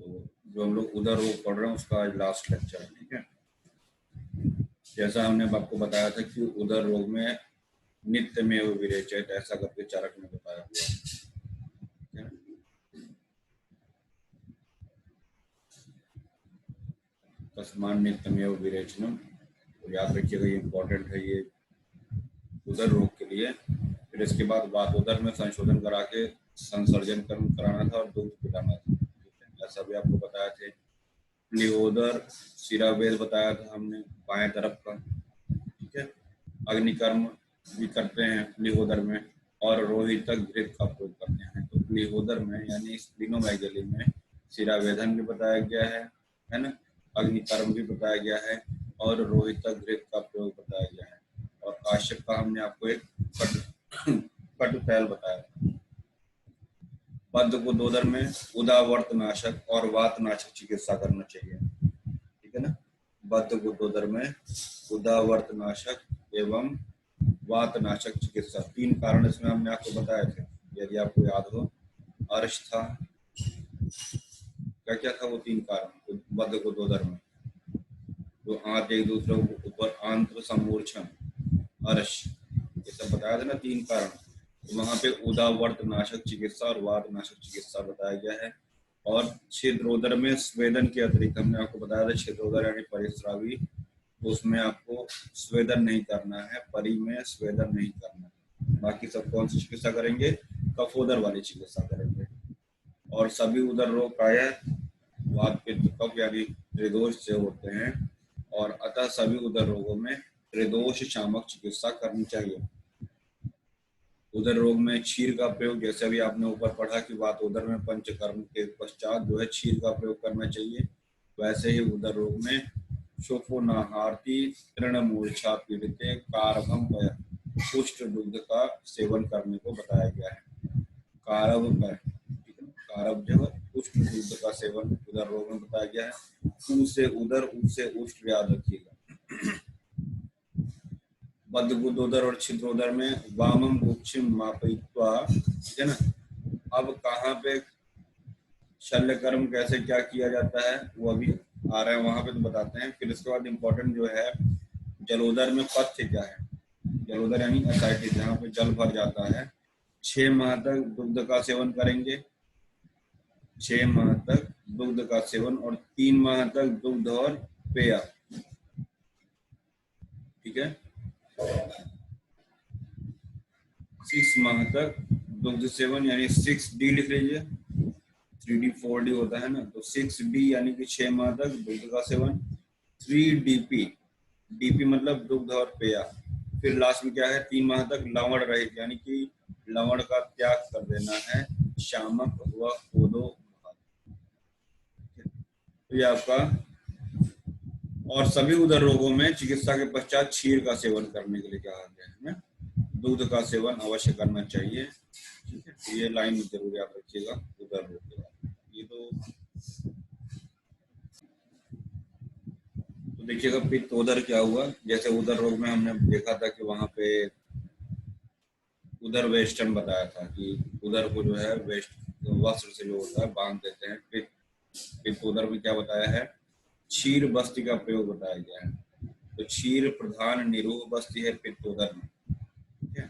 तो जो हम लोग उदर रोग पढ़ रहे हैं उसका आज लास्ट लेक्चर है, ठीक है। जैसा हमने आपको बताया था कि उदर रोग में नित्यमेव विरेचयत ऐसा करके चारक ने बताया हुआ है। तस्मान नित्यमेव विरेचनम, तो याद रखिएगा ये इम्पोर्टेंट है ये उदर रोग के लिए। फिर इसके बाद वातोदर में संशोधन करा के संसर्जन कराना था और दूध पिलाना था, ऐसा भी आपको बताया थे। प्लीहोदर शिरावेद बताया था हमने बाएं तरफ का, ठीक है। अग्निकर्म भी करते हैं प्लीहोदर में, और रोहितक घृत का प्रयोग करते हैं। तो प्लीहोदर में यानी स्प्लीनोमेगाली में शिरावेदन भी बताया गया है ना, अग्निकर्म भी बताया गया है और रोहितक घृत का प्रयोग बताया गया है। और काश्यप का हमने आपको एक कटुतैल बताया। बद्ध गुदोदर में उदावर्त नाशक और वात नाशक चिकित्सा करना चाहिए, ठीक है ना। बद्ध गुदोदर में उदावर्त नाशक एवं वात नाशक चिकित्सा, 3 कारण इसमें हमने आपको बताए थे, यदि आपको याद हो। अर्श था, क्या क्या था वो 3 कारण बद्ध गुदोदर में, जो आंत एक दूसरे के ऊपर आंत्र समूर्छन, अर्श, ये सब बताया था ना 3 कारण। तो वहां पे उदावर्त नाशक चिकित्सा और वात नाशक चिकित्सा बताया गया है। और छिद्रोदर में स्वेदन के अतिरिक्त हमने आपको बताया था छिद्रोदर यानी परिस्रावी, तो उसमें आपको स्वेदन नहीं करना है, परी में स्वेदन नहीं करना है। बाकी सब कौन सी चिकित्सा करेंगे, कफोदर वाली चिकित्सा करेंगे। और सभी उदर रोग प्रायः वात पित्त कफ यानी त्रिदोष से होते हैं, और अतः सभी उदर रोगों में त्रिदोष शामक चिकित्सा करनी चाहिए। उदर रोग में क्षीर का प्रयोग, जैसे भी आपने ऊपर पढ़ा कि वातोदर में पंचकर्म के पश्चात जो है क्षीर का प्रयोग करना चाहिए, वैसे ही उदर रोग में शोफोनाहार्ती तृणमूर्छा पीड़िते कारभम पुष्ट दुग्ध का सेवन करने को बताया गया है। कारव पर, ठीक है, कारव जो पुष्ट दुग्ध का सेवन उदर रोग में बताया गया है। ऊ से उदर, ऊ से उष्ट याद रखिएगा। बद्ध गुदोदर और छिद्रोदर में वामम गुक्षिम मापयित्वा, ठीक है ना। अब कहाँ पे शल्य कर्म कैसे क्या किया जाता है वो अभी आ रहा है, वहां पे तो बताते हैं। फिर इसके बाद इम्पोर्टेंट जो है जलोदर में पथ्य क्या है। जलोदर यानी एसाइटिस, जहाँ पे जल भर जाता है। 6 माह तक दुग्ध का सेवन करेंगे, 6 माह तक दुग्ध का सेवन, और 3 माह तक दुग्ध और पेय, ठीक है। 6 माह तक दुग्ध सेवन यानी 6D लिख लीजिए, 3D 4D होता है ना, तो 6D यानी कि 6 माह तक दुग्ध का सेवन। 3DP, DP मतलब दुग्ध और पेय। फिर लास्ट में क्या है, 3 माह तक लवण रहित यानी कि लवण का त्याग कर देना है, शामक व कोदो। तो ये आपका, और सभी उदर रोगों में चिकित्सा के पश्चात क्षीर का सेवन करने के लिए कहा गया है ना, दूध का सेवन अवश्य करना चाहिए, ठीक है। तो ये लाइन जरूर याद रखिएगा उदर रोग के बाद। ये तो देखिएगा पित्त उदर क्या हुआ। जैसे उदर रोग में हमने देखा था कि वहां पे उदर वेष्टन बताया था कि उदर को जो है वेस्ट वस्त्र से जो होता है बांध देते हैं। पित्त उदर में क्या बताया है, क्षीर बस्ती का प्रयोग बताया गया है। तो क्षीर प्रधान निरूह बस्ती है पित्त उदर में, ठीक है।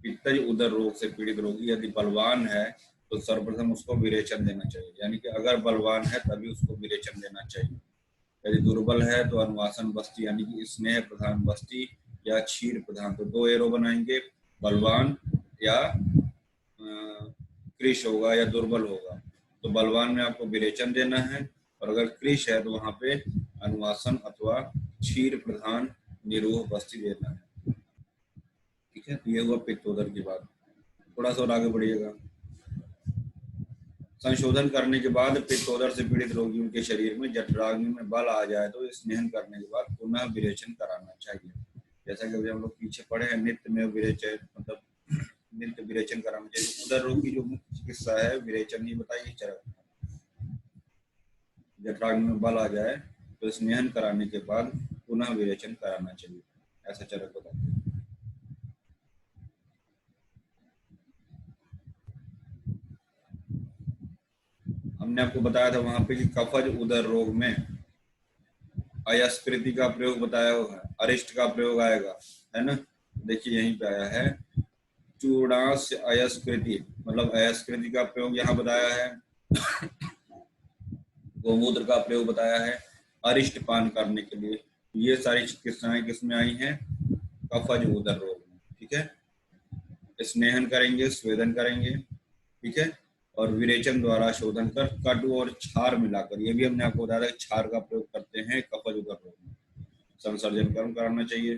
पित्तज उदर रोग से पीड़ित रोगी यदि बलवान है तो सर्वप्रथम उसको विरेचन देना चाहिए, यानी कि अगर बलवान है तभी उसको विरेचन देना चाहिए। यदि दुर्बल है तो अनुवासन बस्ती यानी कि स्नेह प्रधान बस्ती या क्षीर प्रधान, तो 2 एरो बनाएंगे, बलवान या कृष होगा या दुर्बल होगा। तो बलवान में आपको विरेचन देना है, और अगर कृष है तो वहां पे अनुवासन अथवा क्षीर प्रधान निरूह बस्ती देना है, ठीक है। तो ये हुआ पित्तोदर की बात। थोड़ा सा और आगे बढ़िएगा। संशोधन करने के बाद पित्तोदर से पीड़ित रोगियों के शरीर में जठराग्नि में बल आ जाए तो स्नेहन करने के बाद पुनः विरेचन कराना चाहिए। जैसा कि अभी हम लोग पीछे पढ़े हैं, नित्य में विरेचन मतलब नित्य विरेचन कराना चाहिए। उदर रोग की जो मुख्य चिकित्सा है विरेचन ही बताइए। जठराग्नि में बल आ जाए तो स्नेहन कराने के बाद पुनः विरेचन कराना चाहिए, ऐसा चरक बताते हैं। हमने हमने आपको बताया था वहां पे कि कफज उदर रोग में अयस्कृति का प्रयोग बताया हुआ है, अरिष्ट का प्रयोग आएगा, है ना। देखिए यहीं पे आया है चूर्णास्य अयस्कृति, मतलब अयस्कृति का प्रयोग यहाँ बताया है, गोमूत्र का प्रयोग बताया है अरिष्ट पान करने के लिए। ये सारी चिकित्साएं किसमें आई हैं? कफज उदर रोग में। ठीक है, स्नेहन करेंगे, स्वेदन करेंगे, ठीक है, और विरेचन द्वारा शोधन कर कटु और क्षार मिलाकर, ये भी हमने आपको बताया था क्षार का प्रयोग करते हैं कफज उदर रोग में। संसर्जन कर्म कराना चाहिए,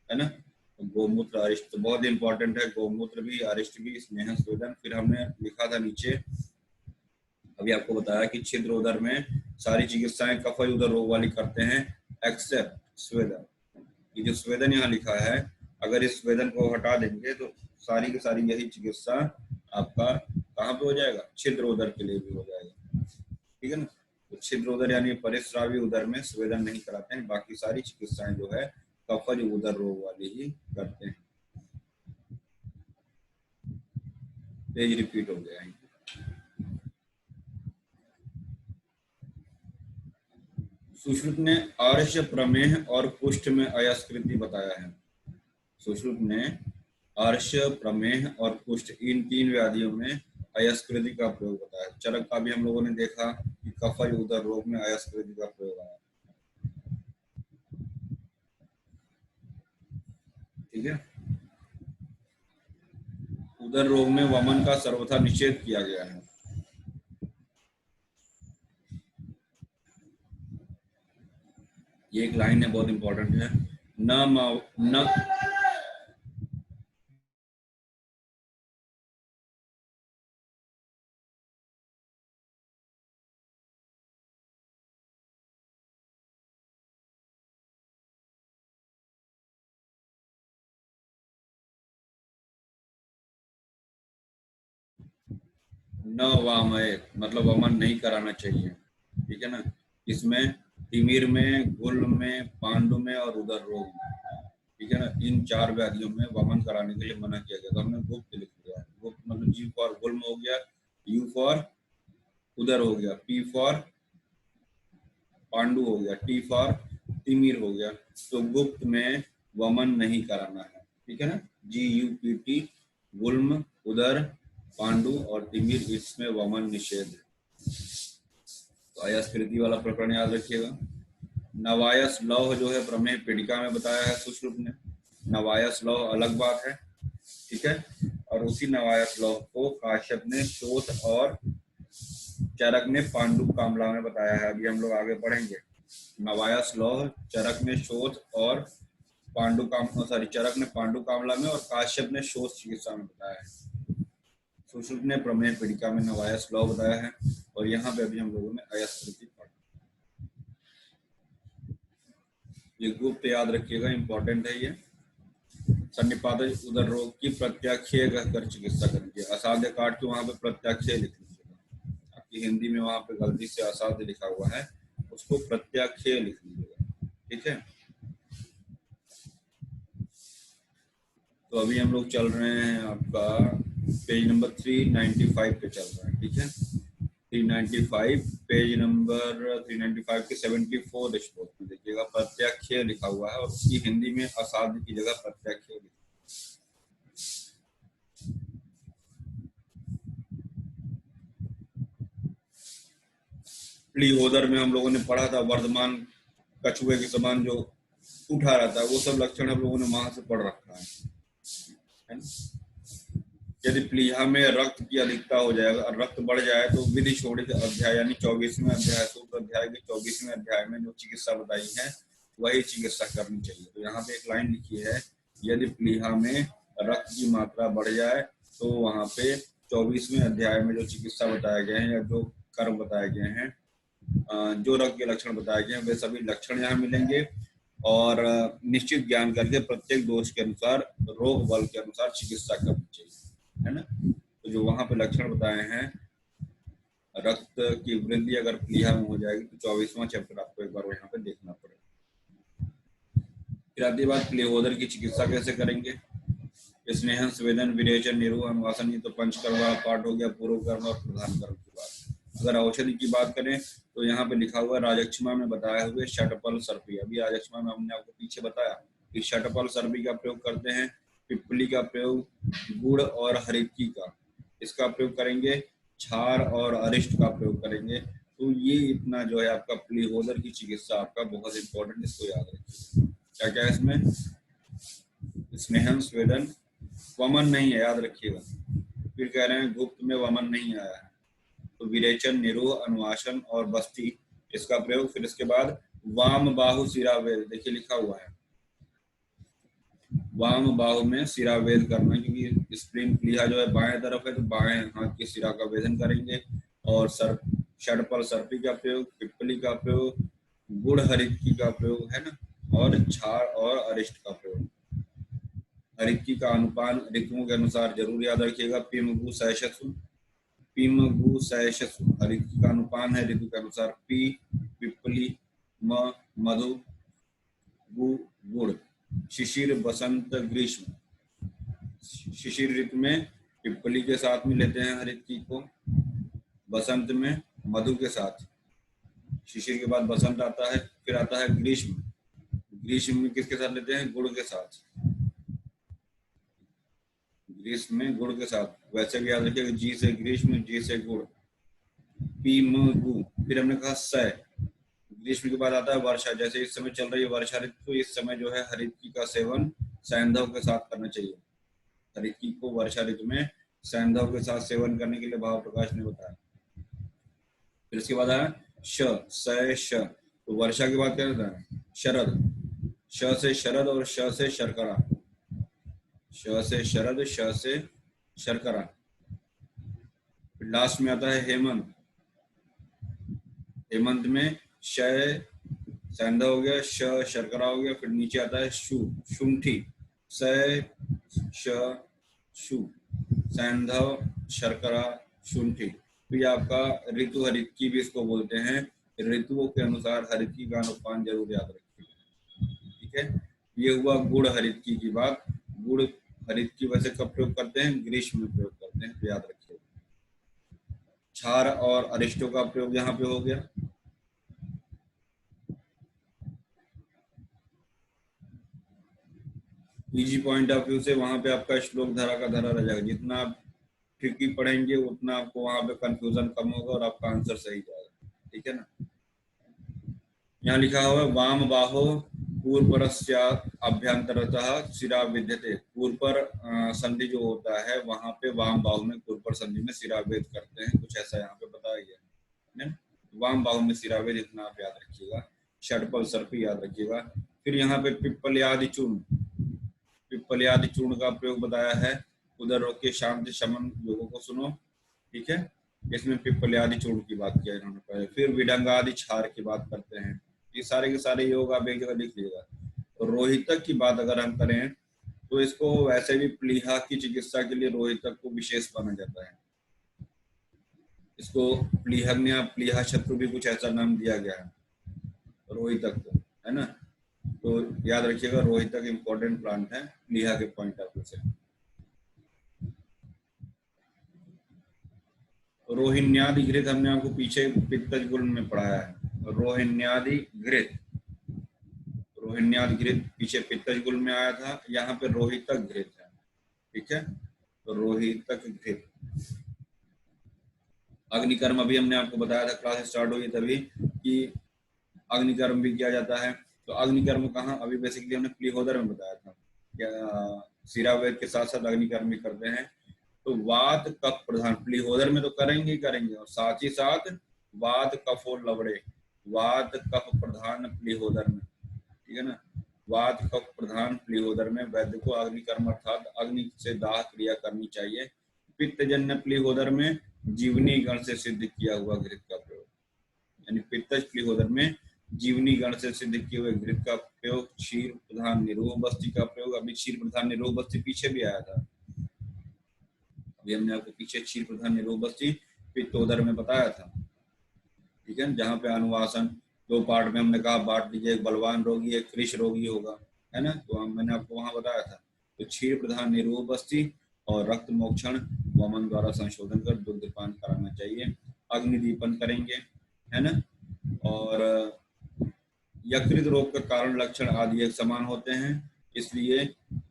है ना। तो गोमूत्र अरिष्ट तो बहुत इंपॉर्टेंट है, गोमूत्र भी, अरिष्ट भी, स्नेहन, स्वेदन। फिर हमने लिखा था नीचे, अभी आपको बताया कि छिद्र उदर में सारी चिकित्साएं कफज उदर रोग वाली करते हैं एक्सेप्ट स्वेदन। ये जो स्वेदन यहाँ लिखा है, अगर इस स्वेदन को हटा देंगे तो सारी की सारी यही चिकित्सा आपका कहाँ पे हो जाएगा? छिद्र उदर के लिए भी हो जाएगा, ठीक है ना। तो छिद्र उदर यानी परिस्रावी उदर में स्वेदन नहीं कराते हैं, बाकी सारी चिकित्साएं जो है कफज उदर रोग वाली ही करते हैं। पेज रिपीट हो गया है। सुश्रुत ने आर्ष, प्रमेह और कुष्ठ में अयस्कृति बताया है। सुश्रुत ने आर्ष, प्रमेह और कुष्ठ, इन 3 व्याधियों में अयस्कृति का प्रयोग बताया। चरक का भी हम लोगों ने देखा कि कफज उदर रोग में अयस्कृति का प्रयोग आया, ठीक है। उदर रोग में वमन का सर्वथा निषेध किया गया है। ये एक लाइन है, बहुत इंपॉर्टेंट है। न न वामय, मतलब वमन नहीं कराना चाहिए, ठीक है ना। इसमें तिमिर में, गुल्म में, पांडु में और उदर रोग में, ठीक है ना, इन 4 व्याधियों में वमन कराने के लिए मना किया गया। तो हमने गुप्त लिख दिया है। गुप्त मतलब जी फॉर गुल्म हो गया, यू फॉर उदर हो गया, पी फॉर पांडु हो गया, टी फॉर तिमिर हो गया। तो गुप्त में वमन नहीं कराना है, ठीक है ना। GUPT, गुल्म, उदर, पांडु और तिमिर, इसमें वमन निषेध है। तो अयस्कृति वाला प्रकरण याद रखिएगा। नवायस लौह जो है प्रमेह पीडिका में बताया है सुश्रुत ने। नवायस लौह अलग बात है, ठीक है। और उसी नवायस लौह को काश्यप ने शोथ और चरक ने पांडु कामला में बताया है। अभी हम लोग आगे पढ़ेंगे। नवायस लौह चरक ने शोथ और चरक ने पांडु कामला में और काश्यप ने शोथ चिकित्सा में बताया है। सुश्रुत ने प्रमेह पीडिका में नवायस लौह बताया है, और यहाँ पे अभी हम लोगों ने अयस्कृति पढ़ा। ये गुप्त याद रखिएगा, इंपॉर्टेंट है ये। सन्निपातज उदर रोग की प्रत्याख्यय कर चिकित्सा करिए। असाध्य काट के वहां पे प्रत्याख्यय लिख लीजिएगा। आपकी हिंदी में वहां पे गलती से असाध्य लिखा हुआ है, उसको प्रत्याख्यय लिख लीजिएगा, ठीक है। तो अभी हम लोग चल रहे हैं आपका पेज नंबर 395 पे चल रहा है, ठीक है। 395 पेज नंबर 395 के 74 स्पोर्ट में देखिएगा प्रत्याख्यय लिखा हुआ है, और उसकी हिंदी में असाध्य की जगह प्रत्याख्यय लिखा। प्लीहोदर में हम लोगों ने पढ़ा था वर्धमान कछुए के समान जो उठा रहता है, वो सब लक्षण हम लोगों ने वहां से पढ़ रखा है ना? यदि प्लीहा में रक्त की अधिकता हो जाएगा और रक्त बढ़ जाए तो विधि शोणित अध्याय यानी 24वें अध्याय, सूत्र अध्याय के 24वें अध्याय में जो चिकित्सा बताई है वही चिकित्सा करनी चाहिए। तो यहाँ पे एक लाइन लिखी है, यदि प्लीहा में रक्त की मात्रा बढ़ जाए तो वहां पे 24वें अध्याय में जो चिकित्सा बताए गए हैं या जो कर्म बताए गए हैं, जो रक्त के लक्षण बताए गए हैं, वे सभी लक्षण यहाँ मिलेंगे। और निश्चित ज्ञान करके प्रत्येक दोष के अनुसार, रोग बल के अनुसार चिकित्सा करनी चाहिए, है ना। तो जो वहां पे लक्षण बताए हैं, रक्त की वृद्धि अगर प्लीहा में हो जाएगी तो 24वां चैप्टर आपको एक बार यहाँ पे देखना पड़ेगा। फिर आती बात प्लीहोदर की चिकित्सा कैसे करेंगे। स्नेहन, स्वेदन, विरेचन, निरूहन, वासन, ये तो पंचकर्म वाला पार्ट हो गया, पूर्व कर्म और प्रधान कर्म की बात। अगर औषधि की बात करें तो यहाँ पे लिखा हुआ है राजक्षमा में बताए हुए षटपल सर्पी। अभी राजक्षमा में हमने आपको पीछे बताया कि षटपल सर्पी का प्रयोग करते हैं, पिप्पली का प्रयोग गुड़ और हरितकी का, इसका प्रयोग करेंगे, क्षार और अरिष्ट का प्रयोग करेंगे। तो ये इतना जो है आपका प्लीहोदर की चिकित्सा आपका बहुत इंपॉर्टेंट, इसको याद रखिए। क्या क्या है इसमें, स्नेहन स्वेदन, वमन नहीं है, याद रखिएगा। फिर कह रहे हैं गुप्त में वमन नहीं आया है, तो विरेचन, निरोह, अनुवासन और बस्ती, इसका प्रयोग। फिर इसके बाद वाम बाहु सिरावेद, देखिए लिखा हुआ है वाम बाहु में सिरावेद करना, क्योंकि स्प्रिंग प्लीहा जो है बाएं तरफ है, तो बाएं हाथ की सिरा का वेदन करेंगे। और षटपल सर्पी का प्रयोग, पिप्पली का प्रयोग, गुड़ हरितकी का प्रयोग है ना, और क्षार और अरिष्ट का प्रयोग। हरितकी का अनुपान ऋतुओं के अनुसार जरूर याद रखिएगा, पिमगु सहसु, पिमगु सहसु, हरितकी का अनुपान है ऋतु के अनुसार पी, पिप्पली, म, मधु, गु, गुड़। शिशिर, बसंत, ग्रीष्म, शिशिर ऋतु में पिप्पली के साथ में लेते हैं हरितकी को, बसंत में मधु के साथ, शिशिर के बाद बसंत आता है, फिर आता है ग्रीष्म, ग्रीष्म में किसके साथ लेते हैं, गुड़ के साथ, ग्रीष्म में गुड़ के साथ। वैसे भी याद रखिएगा, जी से ग्रीष्म, जी से गुड़, पीमगु। फिर हमने कहा स, ग्रीष्म के बाद आता है वर्षा, जैसे इस समय चल रही है वर्षा ऋतु, तो इस समय जो है हरितकी का सेवन सैंधव के साथ करना चाहिए। हरितकी को वर्षा ऋतु में सैंधव के साथ सेवन करने के लिए भाव प्रकाश ने बताया। फिर इसके बाद आया श, तो वर्षा के बाद क्या रहता है, शरद, श से शरद और श से शर्करा, श से शरद, श से शर्करा। फिर लास्ट में आता है हेमंत, हेमंत में श सैंधव हो गया, श शर्करा हो गया, फिर नीचे आता है शु, शुंठी, स श शु, सैंधव, शर्करा, शुंठी। तो ये आपका ऋतु हरितकी भी इसको बोलते हैं। ऋतुओं के अनुसार हरितकी का अनुपान जरूर याद रखिएगा, ठीक है। ये हुआ गुड़ हरितकी की बात। गुड़ हरितकी वैसे कब प्रयोग करते हैं, ग्रीष्म में प्रयोग करते हैं, तो याद रखिएगा। क्षार और अरिष्टों का प्रयोग यहाँ पे हो गया। इजी पॉइंट ऑफ व्यू से वहां पे आपका श्लोक धरा का धरा रह जाएगा। जितना आप ट्रिकी पढ़ेंगे उतना आपको वहां पे कंफ्यूजन कम होगा और आपका आंसर सही जाएगा, ठीक है ना। यहाँ लिखा हुआ है वाम बाहो पूर्वपरस्य अभ्यंतरतः शिरा विद्यते। पूर्व पर संधि जो होता है वहां पे वाम बाहु में पूर्व संधि में शिरावेद करते हैं, कुछ ऐसा यहाँ पे बताया गया है। वाम बाहु में शिरावेद, इतना आप याद रखिएगा। षटपल सर्पी याद रखिएगा। फिर यहाँ पे पिप्पल्यादि चूर्ण, पिप्पल्यादि चूर्ण का प्रयोग बताया है। उदर रोग के शांति शमन योगों को सुनो, ठीक है। इसमें पिप्पल्यादि चूर्ण की बात किया इन्होंने पहले। फिर विडंगादि क्षार की बात करते हैं। ये सारे के सारे योग आप एक जगह लिख लीजिएगा। तो रोहितक की बात अगर हम करें तो इसको वैसे भी प्लीहा की चिकित्सा के लिए रोहितक को विशेष माना जाता है। इसको प्लीहग्न्या, प्लीहा शत्रु भी कुछ ऐसा नाम दिया गया है रोहितक को, है ना। तो याद रखिएगा रोहितक इंपॉर्टेंट प्लांट है प्लीहा के पॉइंट ऑफ व्यू से। रोहिण्यादि घृत हमने आपको पीछे पित्तज गुण में पढ़ाया है। रोहिण्यादि घृत, रोहिण्यादि घृत पीछे पित्तज गुण में आया था, यहाँ पे रोहितक घृत है, ठीक है। तो रोहितक घृत। अग्निकर्म अभी हमने आपको बताया था, क्लास स्टार्ट हुई तभी, कि अग्निकर्म भी किया जाता है। तो अग्निकर्म कहाँ, अभी बेसिकली हमने प्लीहोदर में बताया था, क्या शिरावेद के साथ साथ अग्निकर्म भी करते हैं। तो वात कफ प्रधान, प्लीहोदर में तो करेंगे ही करेंगे, और साथ ही साथ वात कफ और लवड़े, वात कफ प्रधान प्लीहोदर में, ठीक है ना। वात कफ प्रधान प्लीहोदर में वैद्य को अग्निकर्म अर्थात अग्नि से दाह क्रिया करनी चाहिए। पित्तजन्य प्लीहोदर में जीवनी गण से सिद्ध किया हुआ घृत का प्रयोग, यानी पित्तज प्लीहोदर में जीवनी गण से सिद्ध किए हुए घृत का प्रयोग। क्षीर प्रधान निरोह बस्ती का प्रयोग, अभी क्षीर प्रधान निरोह बस्ती पीछे भी आया था, अभी हमने आपको पीछे क्षीर प्रधान निरोह बस्ती पित्तोदर में बताया था, ठीक है। जहाँ पे अनुवासन दो पार्ट में हमने कहा बांट दीजिए, एक बलवान रोगी एक कृष रोगी होगा, है ना। तो मैंने आपको वहां बताया था। तो क्षीर प्रधान निरोह बस्ती और रक्त मोक्षण वमन द्वारा संशोधन कर दुग्ध पान कराना चाहिए। अग्निदीपन करेंगे, है ना। और यकृत रोग का कारण लक्षण आदि एक समान होते हैं, इसलिए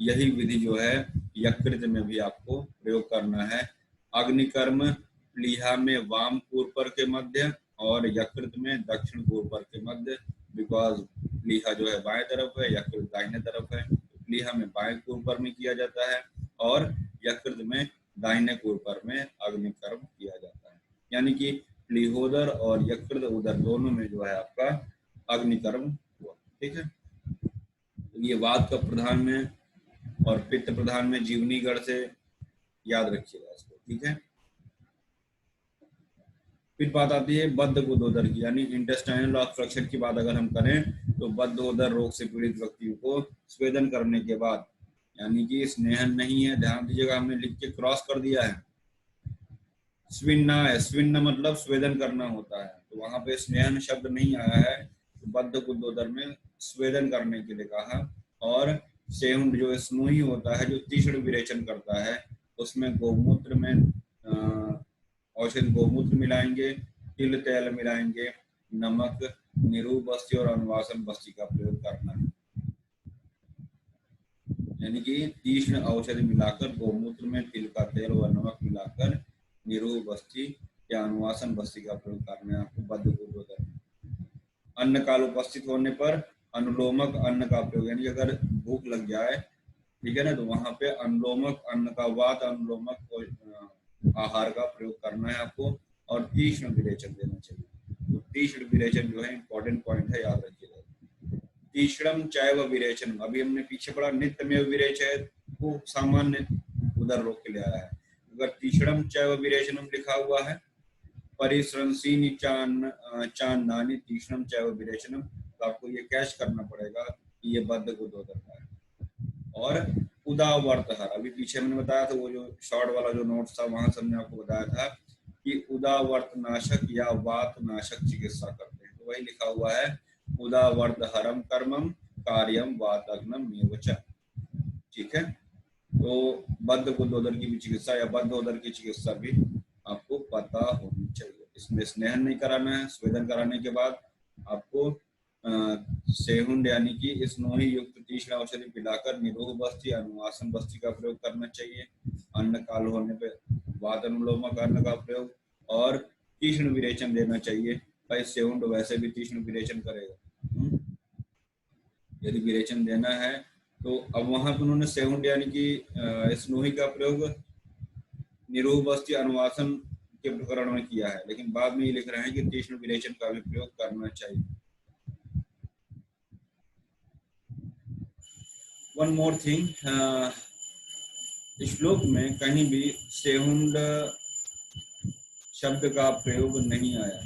यही विधि जो है यकृत में भी आपको प्रयोग करना है। अग्निकर्म प्लीहा में वाम पूर्व के मध्य और यकृत में दक्षिण पूर्व के मध्य, बिकॉज प्लीहा जो है बाएं तरफ है, यकृत दाहिने तरफ है। प्लीहा में बाएं पूर्व में किया जाता है और यकृत में दाहिने पूर्व में अग्निकर्म किया जाता है। यानी कि प्लीहोदर और यकृत उदर दोनों में जो है आपका अग्निकर्म हुआ, ठीक है। ये वात का प्रधान में और पित्त प्रधान में जीवनी गढ़ से याद रखिएगा इसको, ठीक है। फिर बात आती है बद्ध गुदोदर की, यानी इंटेस्टाइनल ऑब्स्ट्रक्शन की बात अगर हम करें तो बद्धोदर रोग से पीड़ित व्यक्तियों को स्वेदन करने के बाद, यानी कि स्नेहन नहीं है, ध्यान दीजिएगा, हमने लिख के क्रॉस कर दिया है, स्विन्ना है, स्विन्न मतलब स्वेदन करना होता है, तो वहां पे स्नेहन शब्द नहीं आया है, तो बद्ध गुदोदर में स्वेदन करने के लिए कहा। और सेहुंड जो स्नोही होता है, जो तीक्ष्ण विरेचन करता है, उसमें गौमूत्र में औषध गौमूत्र मिलाएंगे, तिल तेल मिलाएंगे, नमक, निरूप बस्ती और अनुवासन बस्ती का प्रयोग करना है। यानी कि तीक्ष्ण औषधि मिलाकर गौमूत्र में तिल का तेल व नमक मिलाकर निरूप बस्ती या अनुवासन बस्ती का प्रयोग करना है आपको बद्ध गुदोदर। अन्न काल उपस्थित होने पर अनुलोमक अन्न का प्रयोग, यानी अगर भूख लग जाए, ठीक है ना, तो वहां पे अनुलोमक अन्न का वात अनुलोमक आहार का प्रयोग करना है आपको, और तीक्ष्ण विरेचन देना चाहिए। तो तीक्ष्ण विरेचन जो है इंपॉर्टेंट पॉइंट है, याद रखिएगा। तीक्ष्णम चैव विरेचन, अभी हमने पीछे पढ़ा नित्यमेव विरेचन, वो सामान्य उदर रोग के लिए आया है। अगर तीक्ष्णम चैव विरेचनम लिखा हुआ है, परिश्रंसीनि चान्नानि तीक्ष्णम चैव विरेचनम, तो आपको ये कैच करना पड़ेगा कि ये बद्ध गुदोदर का है। और उदावर्तहर, अभी पीछे मैंने बताया था, वो जो शॉर्ट वाला जो नोट्स था वहां से हमने आपको बताया था कि उदावर्त नाशक या वात नाशक चिकित्सा करते हैं, तो वही लिखा हुआ है उदावर्तहरम कर्मम कार्यम वातग्नम एवच, ठीक है। तो बद्ध गुदोदर की भी चिकित्सा या बद्धोदर की चिकित्सा भी आपको पता होनी चाहिए। इसमें स्नेहन नहीं कराना है, स्वेदन कराने के बाद आपको सेहुंड यानी कि स्नोही युक्त तीक्ष्ण औषधि पिलाकर निरोग बस्ती अनुवासन बस्ती का प्रयोग करना चाहिए। अन्न काल होने पे वात अनुलोमक अन्न का प्रयोग और तीक्ष्ण विरेचन देना चाहिए। भाई सेहुंड वैसे भी तीक्ष्ण विरेचन करेगा, यदि विरेचन देना है तो अब वहां पर उन्होंने सेहुंड यानी कि स्नोही का प्रयोग निरोग बस्ती अनुवासन के प्रकरण में किया है, लेकिन बाद में ये लिख रहे हैं कि तीक्ष्ण विरेचन का भी प्रयोग करना चाहिए। वन मोर थिंग, श्लोक में कहीं भी सेहुंड शब्द का प्रयोग नहीं आया,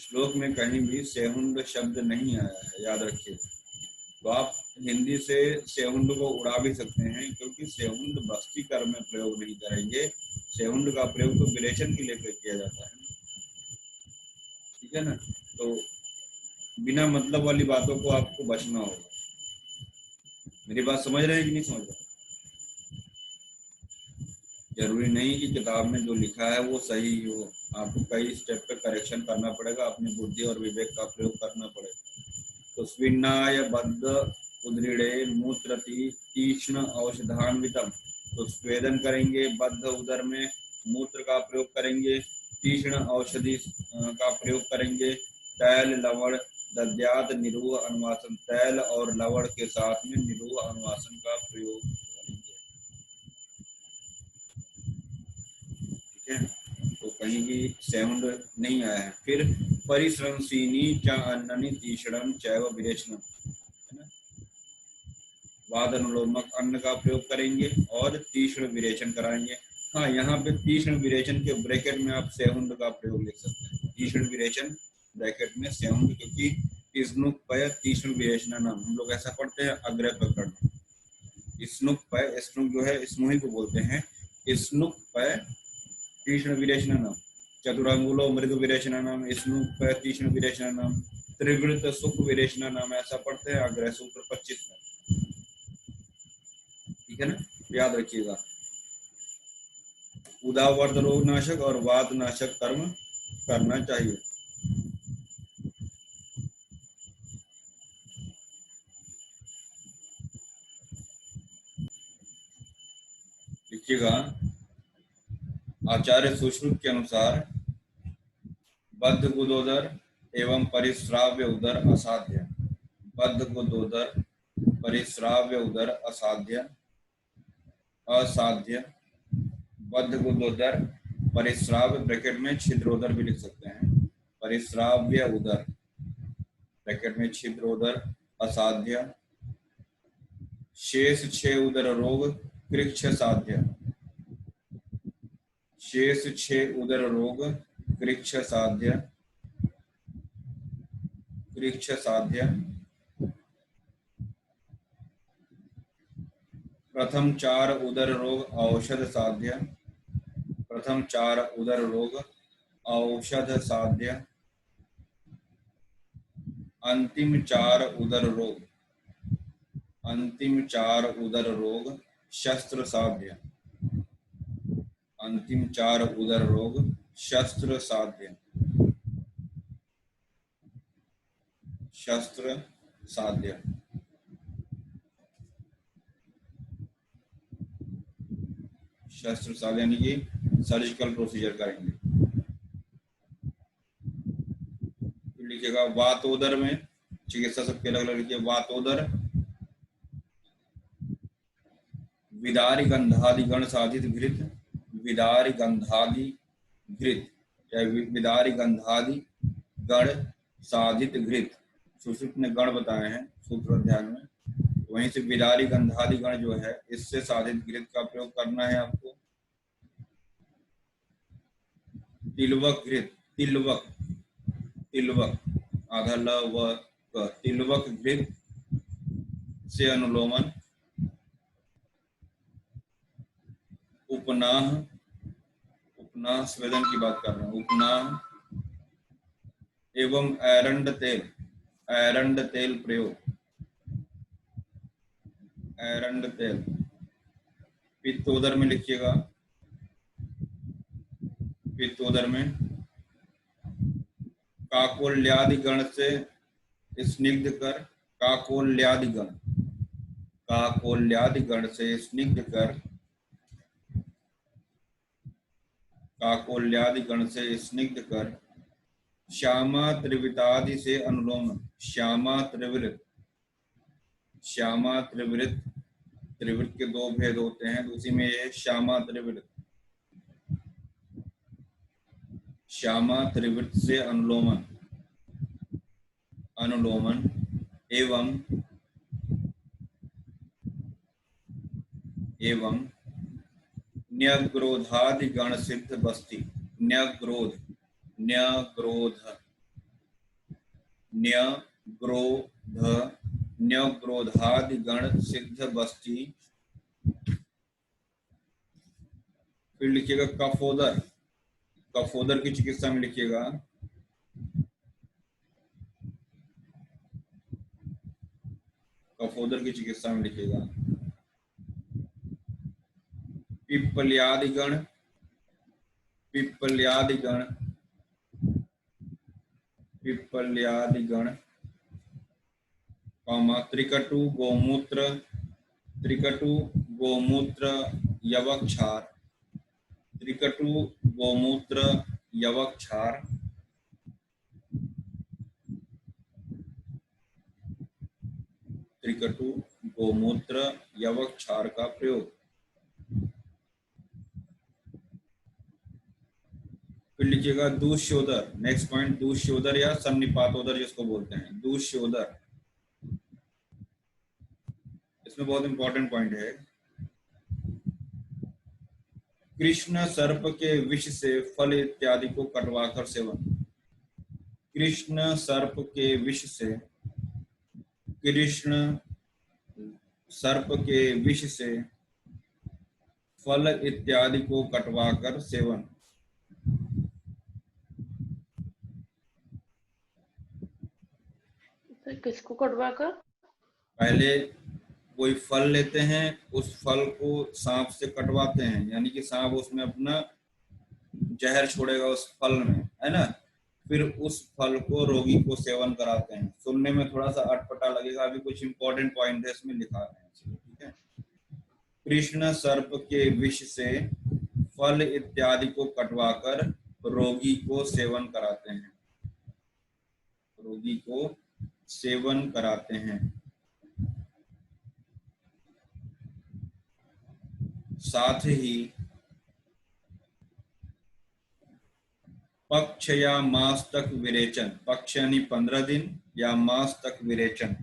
श्लोक में कहीं भी सेहुंड शब्द नहीं आया है, याद रखिए। तो आप हिंदी से सेहुंड को उड़ा भी सकते हैं, क्योंकि सेहुंड बस्ती कर्म में प्रयोग नहीं करेंगे, सेहुंड का प्रयोग तो विरेचन के लिए किया जाता है, ठीक है ना। तो बिना मतलब वाली बातों को आपको बचना होगा। मेरी बात समझ रहे हैं कि नहीं समझ रहे? जरूरी नहीं कि किताब में जो लिखा है वो सही हो, आपको कई स्टेप पे करेक्शन करना पड़ेगा, अपनी बुद्धि और विवेक का प्रयोग करना पड़ेगा। तो स्विन्नाय बद्ध उदृढ़े मूत्रति तीक्ष्ण औषधान्वितम, तो स्वेदन करेंगे, बद्ध उदर में मूत्र का प्रयोग करेंगे, तीक्ष्ण औषधि का प्रयोग करेंगे, तैल लवण दद्यात निरूह अनुवासन, तैल और लवण के साथ में निरूह अनुवासन का प्रयोग करेंगे, ठीक है। तो कहीं भी साउंड नहीं आया है। फिर परिश्रमसीनी च अन्ननि तीक्ष्णम चैव विरेचनम, है ना, वाद अनुलोमक अन्न का प्रयोग करेंगे और तीक्ष्ण विरेचन कराएंगे। हाँ, यहाँ पे तीक्ष्ण विरेचन के ब्रैकेट में आप सेहुंड का प्रयोग लिख सकते हैं, तीक्ष्ण विरेचन ब्रैकेट में सेहुंड, क्योंकि स्नुक पय तीक्ष्ण विरेचना नाम, हम लोग ऐसा पढ़ते हैं अग्र प्रकरण, स्नुक पय, स्नुक जो है स्नुही को बोलते हैं, स्नुक पय तीक्ष्ण विरेचना नाम, चतुरांगुलो मृदु विरेचना नाम, स्नुक पय तीक्ष्ण विरेचना नाम, त्रिवृत सुख विरेचना नाम, ऐसा पढ़ते हैं अग्रह सूत्र 25 में, ठीक है ना, याद रखिएगा। उदावर्त रोग नाशक और वात नाशक कर्म करना चाहिए। लिखिएगा, आचार्य सुश्रुत के अनुसार बद्ध गुदोदर एवं परिस्राव्य उदर असाध्य। बद्ध गुदोदर, परिस्राव्य उदर असाध्य, असाध्य। बद्ध गुदोदर परिस्राव ब्रैकेट में छिद्रोदर भी लिख सकते हैं, परिस्राव्य उदर ब्रैकेट में छिद्रोदर असाध्य। शेष 6 उदर रोग कृच्छ साध्य। शेष 6 उदर रोग कृच्छ साध्य, कृच्छ साध्य। प्रथम 4 उदर रोग औषध साध्य। प्रथम 4 उदर रोग औषध साध्य। अंतिम 4 उदर रोग, अंतिम 4 उदर रोग शस्त्र साध्य। अंतिम 4 उदर रोग शस्त्र साध्य, शस्त्र साध्य। शस्त्र साध्य यानी कि सर्जिकल प्रोसीजर करेंगे। लिखिएगा, वातोदर में चिकित्सा सबके अलग अलग लिखिए। वातोदर विदारी गंधादि गण साधित घृत, विदारी गंधादि घृत, चाहे विदारी गंधादि गण साधित घृत। सुश्रुत ने गण बताए हैं सूत्र अध्याय में, वहीं से विदारी गंधादि गण जो है इससे साधित घृत का प्रयोग करना है आपको। तिलवक घृत, तिलवक, तिलवक आधा ल व क, तिलवक घृत से अनुलोमन। उपनाह, उपनाह स्वेदन की बात कर रहे हैं, उपनाह एवं एरंड तेल, एरंड तेल प्रयोग, एरंड तेल। पित्तोदर में लिखिएगा, पित्तोदर में काकोल्यादि गण से स्निग्ध कर, काकोल्यादि गण, काकोल्यादि गण से स्निग्ध कर, काकोल्यादि गण से स्निग्ध कर, श्यामा त्रिवृतादि से अनुलोमन। श्यामा त्रिवृत, श्यामा त्रिवृत, त्रिवृत के 2 भेद होते हैं, तो उसी में ये श्यामा त्रिवृत, श्यामा त्रिवृत से अनुलोमन, अनुलोमन एवं एवं न्यग्रोधादि गण सिद्ध बस्ती। न्यग्रोध, न्यग्रोध, न्यग्रोध, न्यग्रोधादि गण सिद्ध बस्ती। फिर लिखिएगा कफोदर, कफोदर की चिकित्सा में लिखिएगा, कफोदर की चिकित्सा में लिखिएगा पिप्पल्यादिगण, पिप्पल्यादिगण, पिप्पल्यादिगण, त्रिकटु गोमूत्र, त्रिकटु गोमूत्र यवक्षार, त्रिकटु गोमूत्र यवक्षार। त्रिकटु गोमूत्र यवक्षार का प्रयोग। फिर लिखिएगा दूष्योदर, नेक्स्ट पॉइंट दूष्योदर या सन्निपातोदर जिसको बोलते हैं, दूष्योदर। इसमें बहुत इंपॉर्टेंट पॉइंट है, कृष्ण सर्प के विष से फल इत्यादि को कटवाकर सेवन। कृष्ण सर्प के विष से, कृष्ण सर्प के विष से फल इत्यादि को कटवाकर सेवन। किसको कटवाकर? पहले कोई फल लेते हैं, उस फल को सांप से कटवाते हैं, यानी कि सांप उसमें अपना जहर छोड़ेगा उस फल में, है ना, फिर उस फल को रोगी को सेवन कराते हैं। सुनने में थोड़ा सा अटपटा लगेगा, अभी कुछ इंपॉर्टेंट पॉइंट है इसमें लिखा है, ठीक है। कृष्ण सर्प के विष से फल इत्यादि को कटवाकर रोगी को सेवन कराते हैं, रोगी को सेवन कराते हैं। साथ ही पक्ष या मास तक विरेचन, पक्ष यानी 15 दिन या मास तक विरेचन,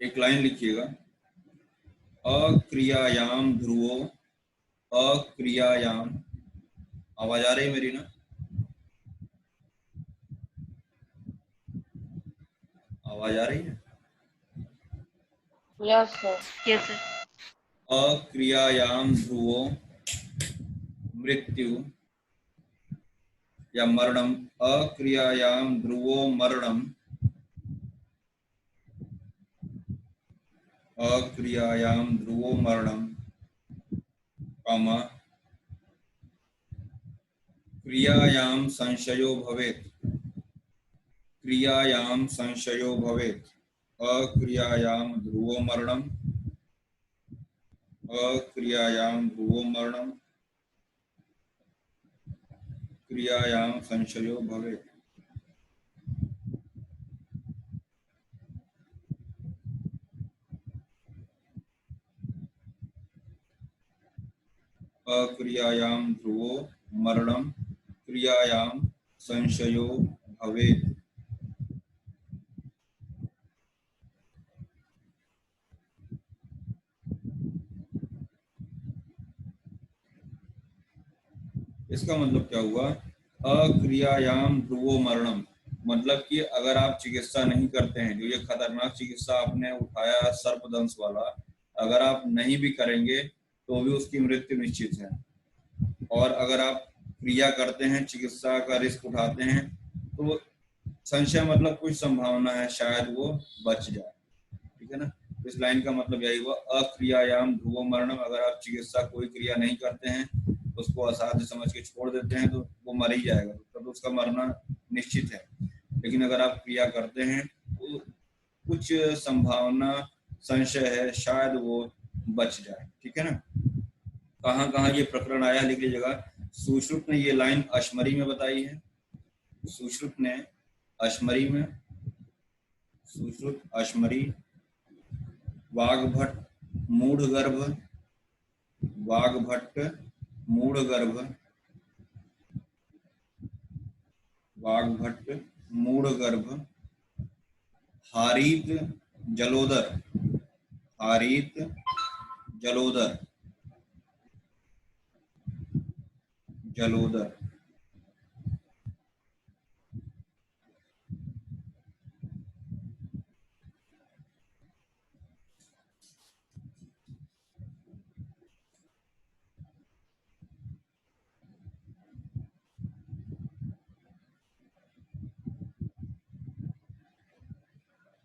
एक लाइन लिखिएगा, अक्रियायाम ध्रुवो, अक्रियायाम, आवाज आ रही है मेरी ना, आवाज आ रही है? Yes sir. Yes sir. अक्रियायाम ध्रुवो मृत्यु या मरणम, अक्रियायाम ध्रुवो मरणम, अक्रियायाम ध्रुवो मरणम, कामा क्रियायाम संशयो भवेत्, क्रियायाम संशयो भवेत्, अक्रियायाम ध्रुवो मरणम, अक्रियायाम ध्रुवो मरणम, क्रियायाम संशयो भवेत्। अक्रियायाम ध्रुवो मरणम, क्रियायाम संशयो भवेत्। इसका मतलब क्या हुआ? अक्रियायाम ध्रुवो मरणम, मतलब कि अगर आप चिकित्सा नहीं करते हैं, जो ये खतरनाक चिकित्सा आपने उठाया सर्पदंश वाला, अगर आप नहीं भी करेंगे तो भी उसकी मृत्यु निश्चित है। और अगर आप क्रिया करते हैं, चिकित्सा का रिस्क उठाते हैं, तो संशय मतलब कुछ संभावना है शायद वो बच जाए, ठीक है ना। इस लाइन का मतलब यही हुआ, अक्रियायाम ध्रुवो मरणम, अगर आप चिकित्सा कोई क्रिया नहीं करते हैं, उसको असाध्य समझ के छोड़ देते हैं, तो वो मर ही जाएगा, तो उसका मरना निश्चित है। लेकिन अगर आप क्रिया करते हैं तो कुछ संभावना, संशय है, शायद वो बच जाए, ठीक है ना। कहाँ कहाँ ये प्रकरण आया लिख लीजिएगा। सुश्रुत ने ये लाइन अश्मरी में बताई है, सुश्रुत ने अश्मरी में, सुश्रुत अश्मरी, वाग्भट मूढ़गर्भ, वाग्भट मूढ़गर्भ, वाग्भट मूढ़गर्भ, हारीत जलोदर, हारीत जलोदर, जलोदर,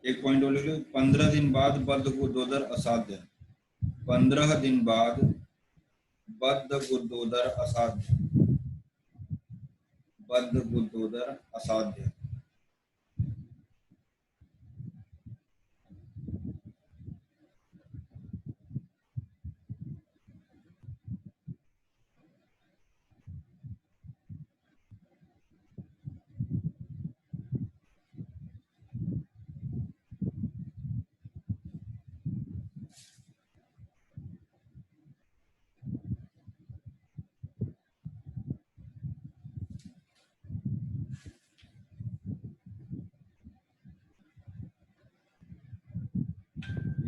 एक पॉइंट और लिख लो, 15 दिन बाद बद्ध गुदोदर असाध्य, 15 दिन बाद बद्ध गुदोदर असाध्य, बद्ध गुदोदर असाध्य।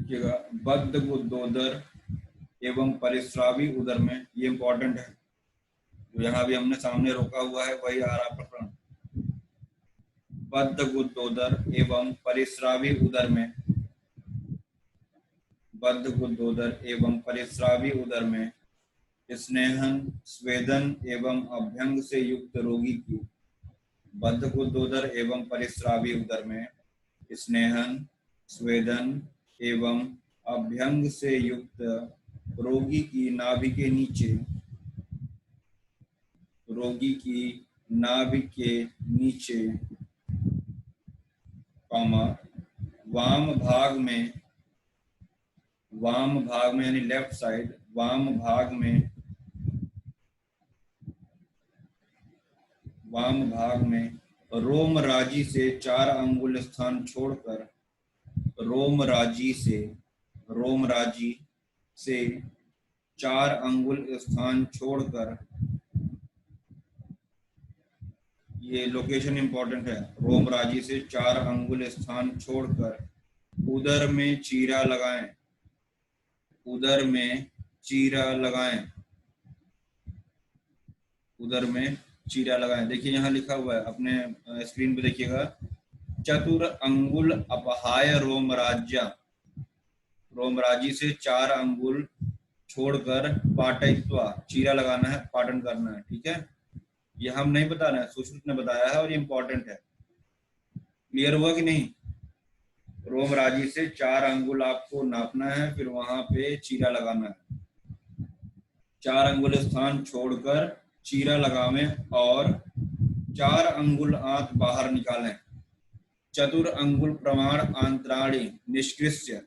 देखिएगा, बद्ध गुदोदर एवं परिस्रावी उदर में, ये इंपॉर्टेंट है, जो यहाँ भी हमने सामने रोका हुआ है वही आ रहा प्रकरण। बद्ध गुदोदर एवं परिस्रावी उदर में, बद्ध गुदोदर एवं परिस्रावी उदर में स्नेहन, स्वेदन एवं अभ्यंग से युक्त रोगी की बद्ध गुदोदर एवं परिस्रावी उदर में स्नेहन, स्वेदन एवं अभ्यंग से युक्त रोगी की नाभि के नीचे, रोगी की नाभि के नीचे, कॉमा, वाम भाग में यानी लेफ्ट साइड, वाम भाग में रोम राजी से 4 अंगुल स्थान छोड़कर, रोम राजी से 4 अंगुल स्थान छोड़कर, ये लोकेशन इंपॉर्टेंट है, रोम राजी से 4 अंगुल स्थान छोड़कर उदर में चीरा लगाएं, उदर में चीरा लगाएं, उदर में चीरा लगाएं। देखिए यहाँ लिखा हुआ है, अपने स्क्रीन पे देखिएगा, चतुर अंगुल अपहाय रोमराज्या, रोमराजी से 4 अंगुल छोड़कर पाटयित्वा, चीरा लगाना है, पाटन करना है। ठीक है, ये हम नहीं बता रहे हैं, सुश्रुत ने बताया है और ये इंपॉर्टेंट है। क्लियर हुआ कि नहीं? रोम राजी से 4 अंगुल आपको नापना है, फिर वहां पे चीरा लगाना है। 4 अंगुल स्थान छोड़कर चीरा लगावें और 4 अंगुल आंत बाहर निकालें। चतुर अंगुल प्रमाण आंतराणी निष्कृष्य,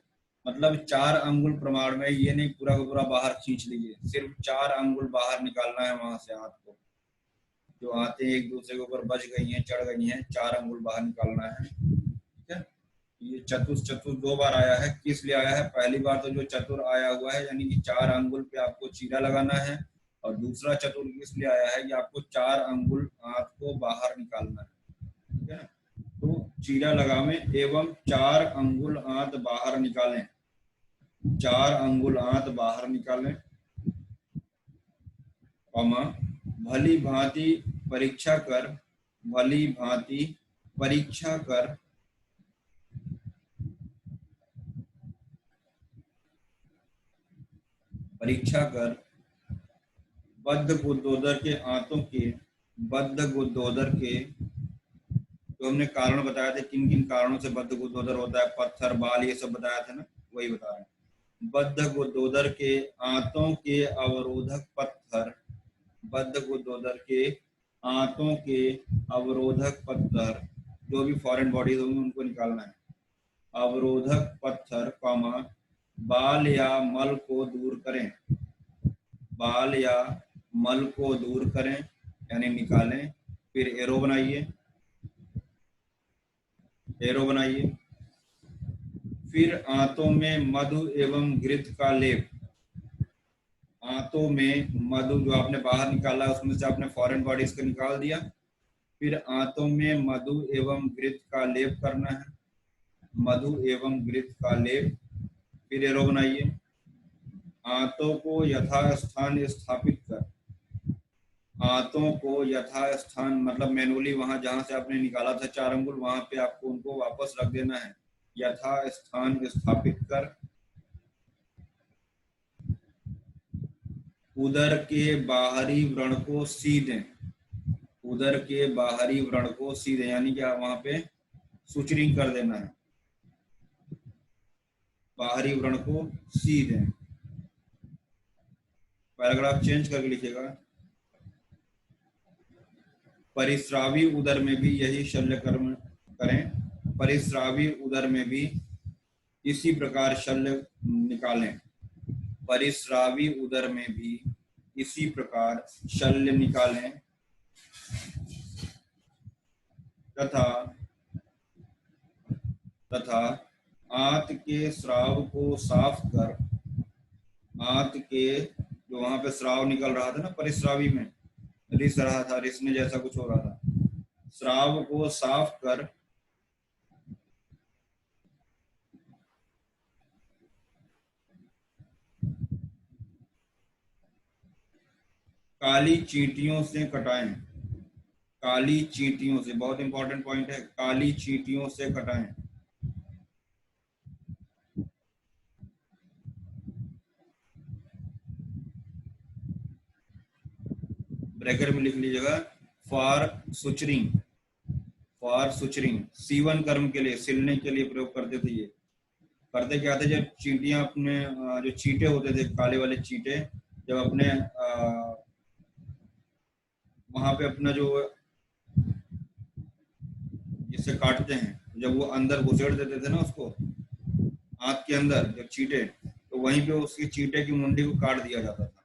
मतलब 4 अंगुल प्रमाण में, ये नहीं पूरा का पूरा बाहर खींच लीजिए, सिर्फ 4 अंगुल बाहर निकालना है वहां से आंत को। जो आते एक दूसरे के ऊपर बच गई हैं, चढ़ गई हैं, 4 अंगुल बाहर निकालना है। ठीक है, ये चतुर 2 बार आया है, किस लिए आया है? पहली बार तो जो चतुर आया हुआ है यानी कि 4 अंगुल पे आपको चीरा लगाना है, और दूसरा चतुर इसलिए आया है कि आपको 4 अंगुल आंत को बाहर निकालना है। ठीक है, तो चीरा लगावें एवं 4 अंगुल आंत बाहर निकालें, 4 अंगुल आंत बाहर निकालें, कॉमा, भली भांति परीक्षा कर, भली भांति परीक्षा कर, परीक्षा कर बद्ध गुदोदर के आंतों के, बद्ध गुदोदर के, तो हमने कारण बताया थे, किन किन कारणों से बद्ध गुदोदर होता है, पत्थर, बाल, ये सब बताया था ना, वही बता रहे हैं। बद्ध गुदोदर के आंतों के अवरोधक पत्थर, बद्ध गुदोदर के आंतों के अवरोधक पत्थर, जो भी फॉरेन बॉडीज होंगी उनको निकालना है। अवरोधक पत्थर, कॉमा, बाल या मल को दूर करें, बाल या मल को दूर करें यानी निकालें। फिर एरो बनाइए, एरो बनाइए। फिर आंतों में मधु एवं घृत का लेप, आंतों में मधु, जो आपने बाहर निकाला उसमें से आपने फॉरेन बॉडीज को निकाल दिया, फिर आंतों में मधु एवं घृत का लेप करना है, मधु एवं घृत का लेप। फिर एरो बनाइए। आंतों को यथास्थान स्थापित कर, आंतों को यथास्थान मतलब मैनुअली वहां जहां से आपने निकाला था 4 अंगुल, वहां पे आपको उनको वापस रख देना है, यथास्थान स्थापित कर। उदर के बाहरी व्रण को सीधें, उदर के बाहरी व्रण को सीधे यानी कि वहां पे सुचरिंग कर देना है, बाहरी व्रण को सीधें। पैराग्राफ चेंज करके लिखिएगा। परिस्रावी उदर में भी यही शल्य कर्म करें, परिस्रावी उदर में भी इसी प्रकार शल्य निकालें, परिस्रावी उदर में भी इसी प्रकार शल्य निकालें। तथा तथा आंत के स्राव को साफ कर, आंत के जो वहां पे स्राव निकल रहा था ना परिस्रावी में, रिस रहा था, रिसने जैसा कुछ हो रहा था, स्राव को साफ कर काली चींटियों से कटाएं, काली चींटियों से, बहुत इंपॉर्टेंट पॉइंट है, काली चींटियों से कटाएं। ब्रैकेट में लिख लीजिएगा, फॉर सुचरिंग, फॉर सुचरिंग, सीवन कर्म के लिए, सिलने के लिए प्रयोग करते थे। ये करते क्या थे, जब चींटियां अपने जो चींटे होते थे, काले वाले चींटे, जब अपने वहां पे अपना जो जिससे काटते हैं, जब वो अंदर घुसेड़ देते थे ना उसको आंत के अंदर, जब चींटे, तो वहीं पे उसकी चींटे की मुंडी को काट दिया जाता था,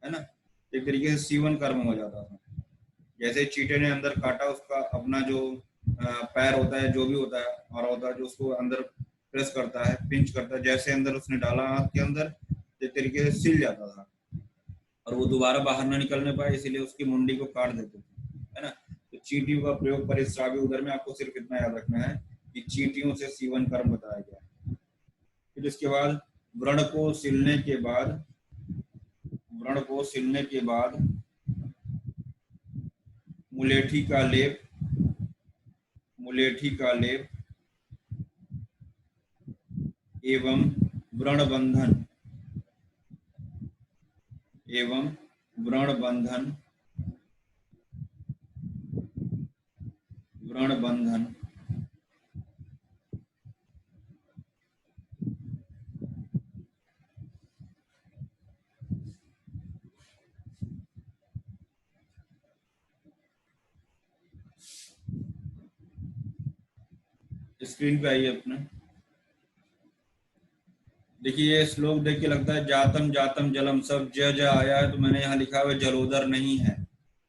है ना। एक तरीके से सीवन कर्म हो जाता था। जैसे चींटे ने अंदर काटा, उसका अपना जो पैर होता है, जो भी होता है और होता है, जो उसको अंदर प्रेस करता है, पिंच करता है, जैसे अंदर उसने डाला आंत के अंदर, एक तरीके से सिल जाता था और वो दोबारा बाहर ना निकलने पाए, इसीलिए उसकी मुंडी को काट देते थे, है ना। तो चींटियों का प्रयोग परिस्रावी उदर में, आपको सिर्फ इतना याद रखना है कि चींटियों से सीवन कर्म बताया गया है। फिर इसके बाद व्रण को सिलने के बाद, व्रण को सिलने के बाद मुलेठी का लेप, मुलेठी का लेप एवं व्रण बंधन, एवं व्रण बंधन, व्रण बंधन स्क्रीन पे आइए अपने, देखिए ये श्लोक देख के लगता है जातम जातम जलम, सब ज आया है, तो मैंने यहाँ लिखा हुआ जलोदर नहीं है,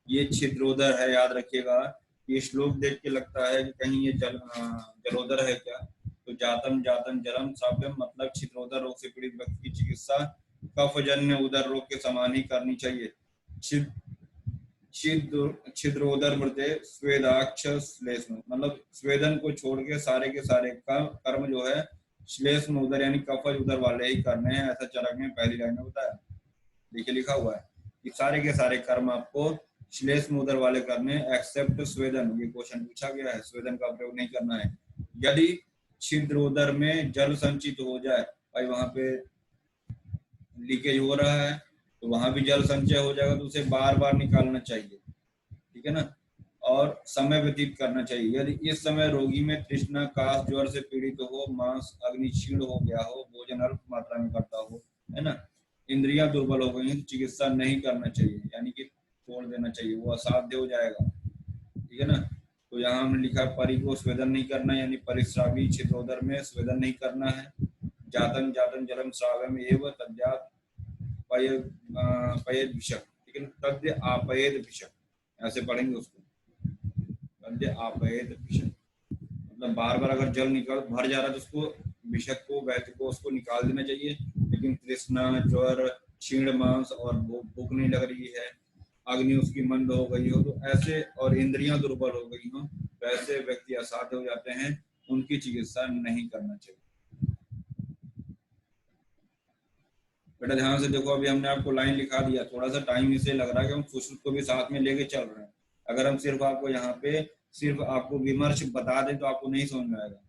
ये छिद्रोदर है, याद रखिएगा। ये श्लोक देख के लगता है कि कहीं ये जलोदर है क्या, तो जातम जातम जलम साव्यम, मतलब छिद्रोदर रोग से पीड़ित व्यक्ति की चिकित्सा कफजन्य उदर रोग के समान ही करनी चाहिए। छिद्रोदर मृते स्वेदाक्ष श्लेष्म, मतलब स्वेदन को छोड़ के सारे के सारे कर्म जो है श्लेष्म उदर यानी कफज उदर वाले ही करने हैं, ऐसा चरक ने पहली लाइन में बताया। देखिए लिखा हुआ है कि सारे के सारे कर्म आपको श्लेष्म उदर वाले करने एक्सेप्ट स्वेदन, ये क्वेश्चन पूछा गया है, स्वेदन का प्रयोग नहीं करना है। यदि छिद्रोदर में जल संचित हो जाए, भाई वहां पे लीकेज हो रहा है तो वहां भी जल संचय हो जाएगा, तो उसे बार बार निकालना चाहिए, ठीक है ना, और समय व्यतीत करना चाहिए। यदि इस समय रोगी में तृष्णा काश ज्वर से पीड़ित हो, मांस अग्नि क्षीण हो गया हो, भोजन अल्प मात्रा में करता हो, है ना, इंद्रियां दुर्बल हो गई हैं, तो चिकित्सा नहीं करना चाहिए, यानी कि छोड़ देना चाहिए, वो असाध्य हो जाएगा, ठीक है ना। तो यहाँ हमने लिखा परि को स्वेदन नहीं करना, यानी परिस्रावी छिद्रोदर में स्वेदन नहीं करना है। जातन जातन जलम श्रावम एवं तद्यात पयेद विषम, ठीक है, तद्य आपयेद विषम, ऐसे पढ़ेंगे उसको, तद्य आपयेद विषम, मतलब बार बार अगर जल निकल भर जा रहा है तो उसको विषक को, वैद्य को उसको निकाल देना चाहिए। लेकिन तृष्णा ज्वर क्षीण मांस और भूख नहीं लग रही है, अग्नि उसकी मंद हो गई हो, तो ऐसे, और इंद्रियां दुर्बल हो गई हो, तो ऐसे व्यक्ति असाध्य हो जाते हैं, उनकी चिकित्सा नहीं करना चाहिए। बेटा ध्यान से देखो, अभी हमने आपको लाइन लिखा दिया, थोड़ा सा टाइम इसे लग रहा है कि हम सुश्रुत को भी साथ में लेके चल रहे हैं। अगर हम सिर्फ आपको यहाँ पे सिर्फ आपको विमर्श बता दें तो आपको नहीं समझ में आएगा,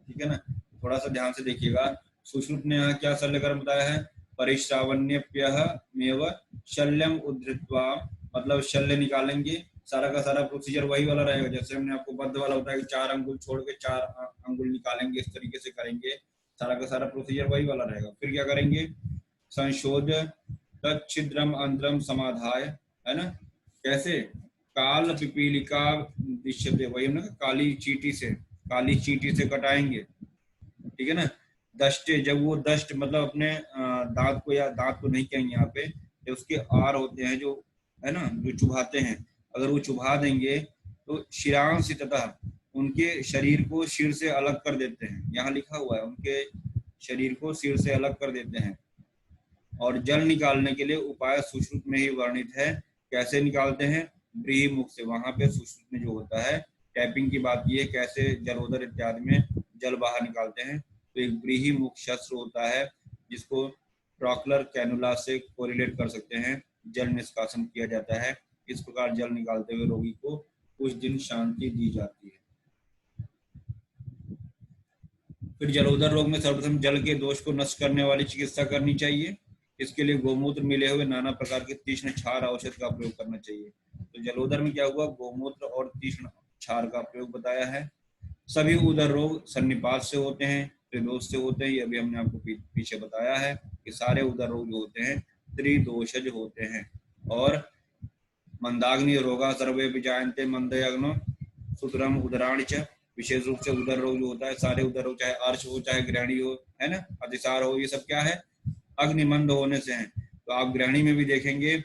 ठीक है ना। थोड़ा सा ध्यान से देखिएगा, सुश्रुत ने यहाँ क्या शल्यकर्म बताया है, परिश्रावण्यप्यमेव शल्यम उद्धृत्वा, मतलब शल्य निकालेंगे, सारा का सारा प्रोसीजर वही वाला रहेगा, जैसे हमने आपको बद्ध वाला बताया कि 4 अंगुल छोड़ के 4 अंगुल निकालेंगे, इस तरीके से करेंगे, सारा का सारा प्रोसीजर वही वाला रहेगा। फिर क्या करेंगे, संशोध तच्छिद्रम अंतरम समाधाय, है ना, कैसे, काल पिपीलिका दृश्यते, वही ना, काली चींटी से, काली चींटी से कटाएंगे, ठीक है ना। दष्टे, जब वो दष्ट मतलब अपने दांत को, या दांत को नहीं कहेंगे यहाँ पे, उसके आर होते हैं जो, है ना, जो चुभाते हैं, अगर वो चुभा देंगे तो शिरांश तथा उनके शरीर को सिर से अलग कर देते हैं, यहाँ लिखा हुआ है, उनके शरीर को सिर से अलग कर देते हैं। और जल निकालने के लिए उपाय सुश्रुत में ही वर्णित है, कैसे निकालते हैं, व्रीहि मुख से, वहां पे सुश्रुत में जो होता है, टैपिंग की बात की है, कैसे जलोदर इत्यादि में जल बाहर निकालते हैं, तो एक व्रीहि मुख शस्त्र होता है जिसको ट्रॉकलर कैनुला से कोरिलेट कर सकते हैं, जल निष्कासन किया जाता है। इस प्रकार जल निकालते हुए रोगी को कुछ दिन शांति दी जाती है। फिर जलोदर रोग में सर्वप्रथम जल के दोष को नष्ट करने वाली चिकित्सा करनी चाहिए। इसके लिए गोमूत्र मिले हुए नाना प्रकार के तीक्ष्ण क्षार औषध का प्रयोग करना चाहिए। तो जलोदर में क्या हुआ, गोमूत्र और तीक्ष्ण क्षार का प्रयोग बताया है। सभी उदर रोग सन्निपात से होते हैं, त्रिदोष से होते हैं, ये भी हमने आपको पीछे बताया है कि सारे उदर रोग जो होते हैं त्रिदोषज होते हैं। और मंदाग्नि रोगा सर्वे विजायन्ते मंदयग्नो सुतरम उदराणि च, विशेष रूप से उदर रोग जो होता है, सारे उदर रोग चाहे अर्श हो चाहे ग्रहणी हो, है ना, अतिसार हो, ये सब क्या है, अग्निमंद होने से है। तो आप ग्रहणी में भी देखेंगे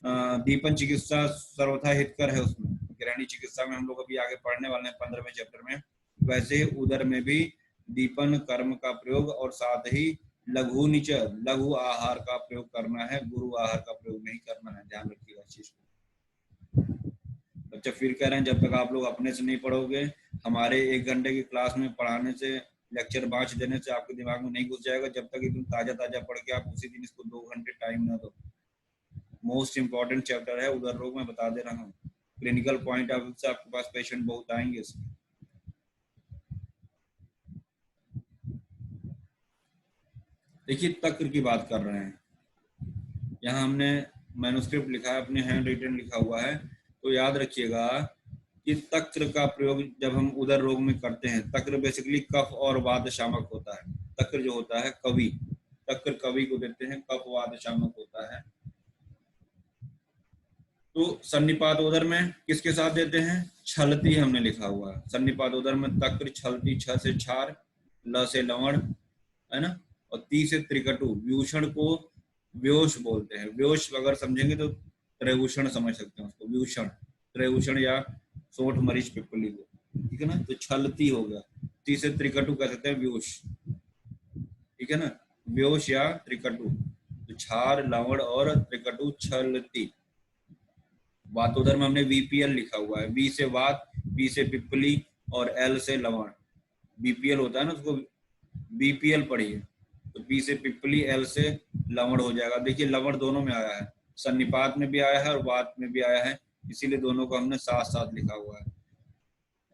दीपन चिकित्सा सर्वथा हितकर है, उसमें ग्रहणी चिकित्सा में हम लोग अभी आगे पढ़ने वाले हैं 15वें चैप्टर में। वैसे ही उदर में भी दीपन कर्म का प्रयोग और साथ ही लघु नीच लघु आहार का प्रयोग करना है, गुरु आहार का प्रयोग नहीं करना है, ध्यान रखिएगा इस चीज को। बच्चा फिर कह रहे हैं जब तक आप लोग अपने से नहीं पढ़ोगे, हमारे 1 घंटे की क्लास में पढ़ाने से, लेक्चर बांच देने से आपके दिमाग में नहीं घुस जाएगा जब तक एकदम ताजा ताजा पढ़ के आप उसी दिन इसको 2 घंटे टाइम ना दो। मोस्ट इंपॉर्टेंट चैप्टर है उदर रोग, मैं बता दे रहा हूँ। क्लिनिकल पॉइंट ऑफ व्यू से आपके पास पेशेंट बहुत आएंगे इसमें। देखिए तक्र की बात कर रहे हैं, यहाँ हमने मैन्युस्क्रिप्ट लिखा है, अपने हैंड रिटन लिखा हुआ है, तो याद रखिएगा कि तक्र का प्रयोग जब हम उदर रोग में करते हैं, तक्र बेसिकली कफ और वात शामक होता है। तक्र जो होता है कवि, तक्र कवि को देते हैं, कफ वात शामक होता है। तो सन्निपात उदर में किसके साथ देते हैं, छलती हमने लिखा हुआ है। सन्निपात उदर में तक्र, छलती, छ से क्षार, ल से लवण, है ना, और ती से त्रिकटु। व्यूषण को व्योष बोलते हैं, व्योष अगर समझेंगे तो त्रैभूषण समझ सकते हैं उसको, व्यूषण, त्रैभूषण या सोंठ मरीच पिपली को, ठीक है ना। तो छलती हो गया, ती से त्रिकटु कह सकते हैं व्योष, ठीक है ना, व्योष या त्रिकटु। तो क्षार, लवण और त्रिकटु, छलती। वातोदर में हमने वीपीएल लिखा हुआ है, वी से वात, पी से पिपली और एल से लवण। बीपीएल होता है ना, उसको बीपीएल पढ़िए, तो पी से पिपली, एल से लवण हो जाएगा। देखिए लवण दोनों में आया है, सन्निपात में भी आया है और वात में भी आया है, इसीलिए दोनों को हमने साथ साथ लिखा हुआ है।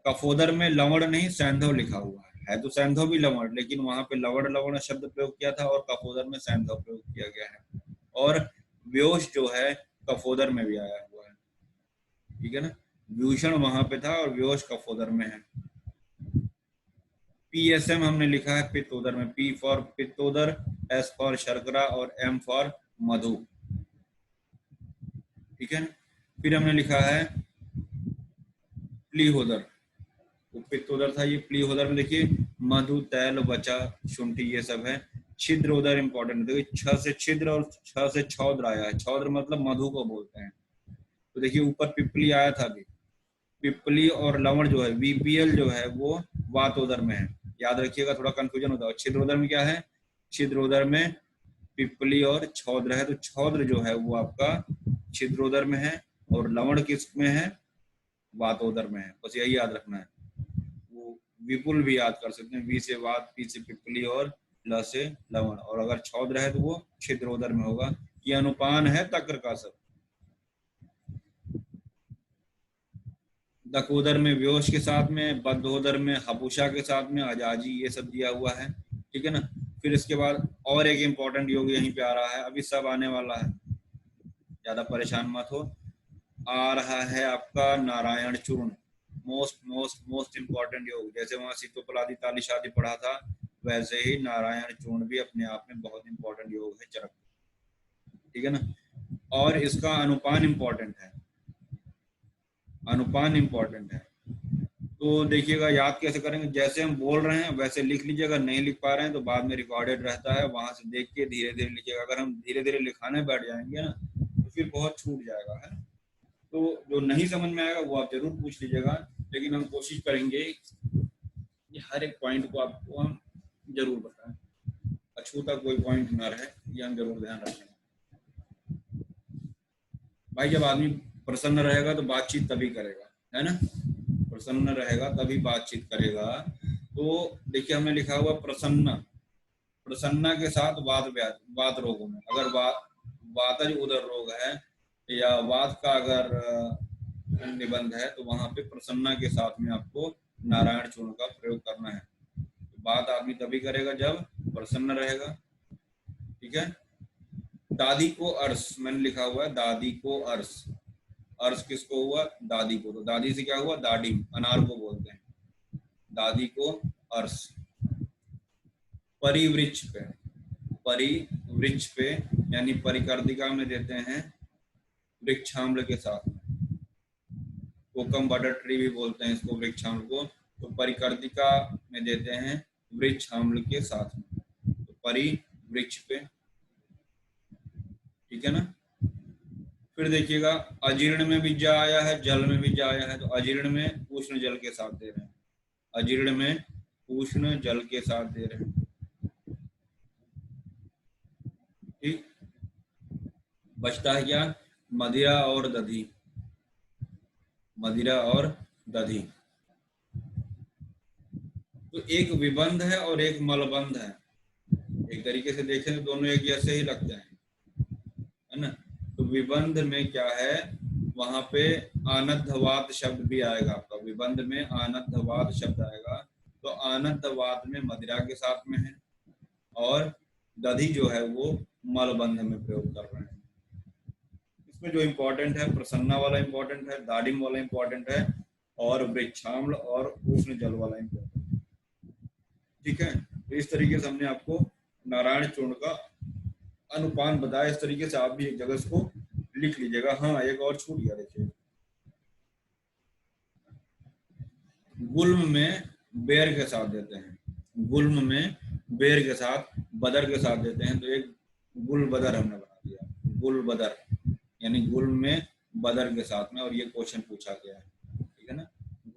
कफोदर में लवण नहीं सैंधव लिखा हुआ है तो सैंधव भी लवण, लेकिन वहां पे लवण लवण शब्द प्रयोग किया था और कफोदर में सैंधव प्रयोग किया गया है। और व्योष जो है कफोदर में भी आया हुआ है, ठीक है ना। व्यूषण वहां पे था और व्योष कफोदर में है। पीएसएम हमने लिखा है पित्तोदर में, पी फॉर पित्तोदर, एस फॉर शर्करा और एम फॉर मधु, ठीक है। फिर हमने लिखा है प्लीहोदर, तो पित्तोदर था, ये प्लीहोदर में देखिए मधु, तैल, वचा, शुंठी, ये सब है। छिद्र उदर इंपॉर्टेंट, देखिए छ से छिद्र और छ से छौद्र आया है, छौद्र मतलब मधु को बोलते हैं। तो देखिए ऊपर पिपली आया था अभी, पिपली और लवण जो है बीपीएल जो है वो वातोदर में है, याद रखिएगा, थोड़ा कंफ्यूजन होता है। छिद्रोदर में क्या है, छिद्रोदर में पिपली और छौद्र है, तो छौद्र जो है वो आपका छिद्रोदर में है और लवण किस में है, वातोदर में है, बस यही याद रखना है। वो विपुल भी याद कर सकते हैं, वी से वात, पी से पिपली और ल से लवण, और अगर छौद्र है तो वो छिद्रोदर में होगा। ये अनुपान है तक्र का सब। दकोदर में व्योष के साथ में, बद्धोदर में हपुषा के साथ में अजाजी, ये सब दिया हुआ है, ठीक है ना। फिर इसके बाद और एक इंपॉर्टेंट योग यहीं पे आ रहा है, अभी सब आने वाला है, ज्यादा परेशान मत हो। आ रहा है आपका नारायण चूर्ण, मोस्ट मोस्ट मोस्ट इंपॉर्टेंट योग। जैसे वहां सीतोपलादी ताली शादी पढ़ा था, वैसे ही नारायण चूर्ण भी अपने आप में बहुत इंपॉर्टेंट योग है, चरक, ठीक है ना। और इसका अनुपान इंपॉर्टेंट है, अनुपान इंपॉर्टेंट है। तो देखिएगा याद कैसे करेंगे, जैसे हम बोल रहे हैं वैसे लिख लीजिएगा, नहीं लिख पा रहे हैं तो बाद में रिकॉर्डेड रहता है, वहां से देख के धीरे धीरे लिखिएगा। अगर हम धीरे धीरे लिखाने बैठ जाएंगे ना तो फिर बहुत छूट जाएगा, है। तो जो नहीं समझ में आएगा वो आप जरूर पूछ लीजिएगा, लेकिन हम कोशिश करेंगे कि हर एक पॉइंट को आपको हम जरूर बताएं, अछूता कोई पॉइंट ना रहे, ये हम जरूर ध्यान रखेंगे। भाई जब आदमी प्रसन्न रहेगा तो बातचीत तभी करेगा, है ना, प्रसन्न रहेगा तभी बातचीत करेगा। तो देखिए हमने लिखा हुआ प्रसन्न, प्रसन्ना के साथ वात रोगों में, अगर वातज उदर रोग है या वात का अगर निबंध है तो वहां पे प्रसन्ना के साथ में आपको नारायण चूर्ण का प्रयोग करना है। तो बात आदमी तभी करेगा जब प्रसन्न रहेगा, ठीक है। दादी को अर्श मैंने लिखा हुआ है, दादी को अर्श, अर्श किसको हुआ? दादी को। तो दादी से क्या हुआ? दाडिम, अनार को बोलते हैं, दादी को अर्श। परिवृक्ष पे, परिवृक्ष पे यानी परिकर्दिका में देते हैं वृक्षाम्ल के साथ में, कोकम बटर ट्री भी बोलते हैं इसको, वृक्षाम्ल को। तो परिकर्दिका में देते हैं वृक्षाम्ल के साथ में, तो परिवृक्ष पे, ठीक है ना। फिर देखिएगा अजीर्ण में भी जा आया है, जल में भी जा आया है, तो अजीर्ण में उष्ण जल के साथ दे रहे हैं, अजीर्ण में उष्ण जल के साथ दे रहे हैं, ठीक। बचता है क्या? मदिरा और दधी, मदिरा और दधी। तो एक विबंध है और एक मलबंध है, एक तरीके से देखें तो दोनों एक जैसे ही लगते हैं, है ना। तो विबंध में क्या है, वहां पे आनद्धवाद शब्द भी आएगा आपका, विबंध में आनद्धवाद शब्द आएगा। तो आनद्धवाद में मदिरा के साथ में है, और दधी जो है वो मलबंध में प्रयोग कर रहे हैं। इसमें जो इम्पोर्टेंट है, प्रसन्ना वाला इम्पोर्टेंट है, दाडिम वाला इम्पोर्टेंट है, और वृक्षाम्ल और उष्ण जल वाला इम्पोर्टेंट है, ठीक है। तो इस तरीके से हमने आपको नारायण चूर्ण का अनुपान बताया। इस तरीके से आप भी एक जगह इसको लिख लीजिएगा। हाँ, एक और छूट गया, देखिए गुल्म में बेर के साथ देते हैं, गुल्म में बेर के साथ बदर के साथ देते हैं, तो एक गुल बदर हमने बना दिया, गुल बदर यानी गुल्म में बदर के साथ में, और ये क्वेश्चन पूछा गया है, ठीक है ना।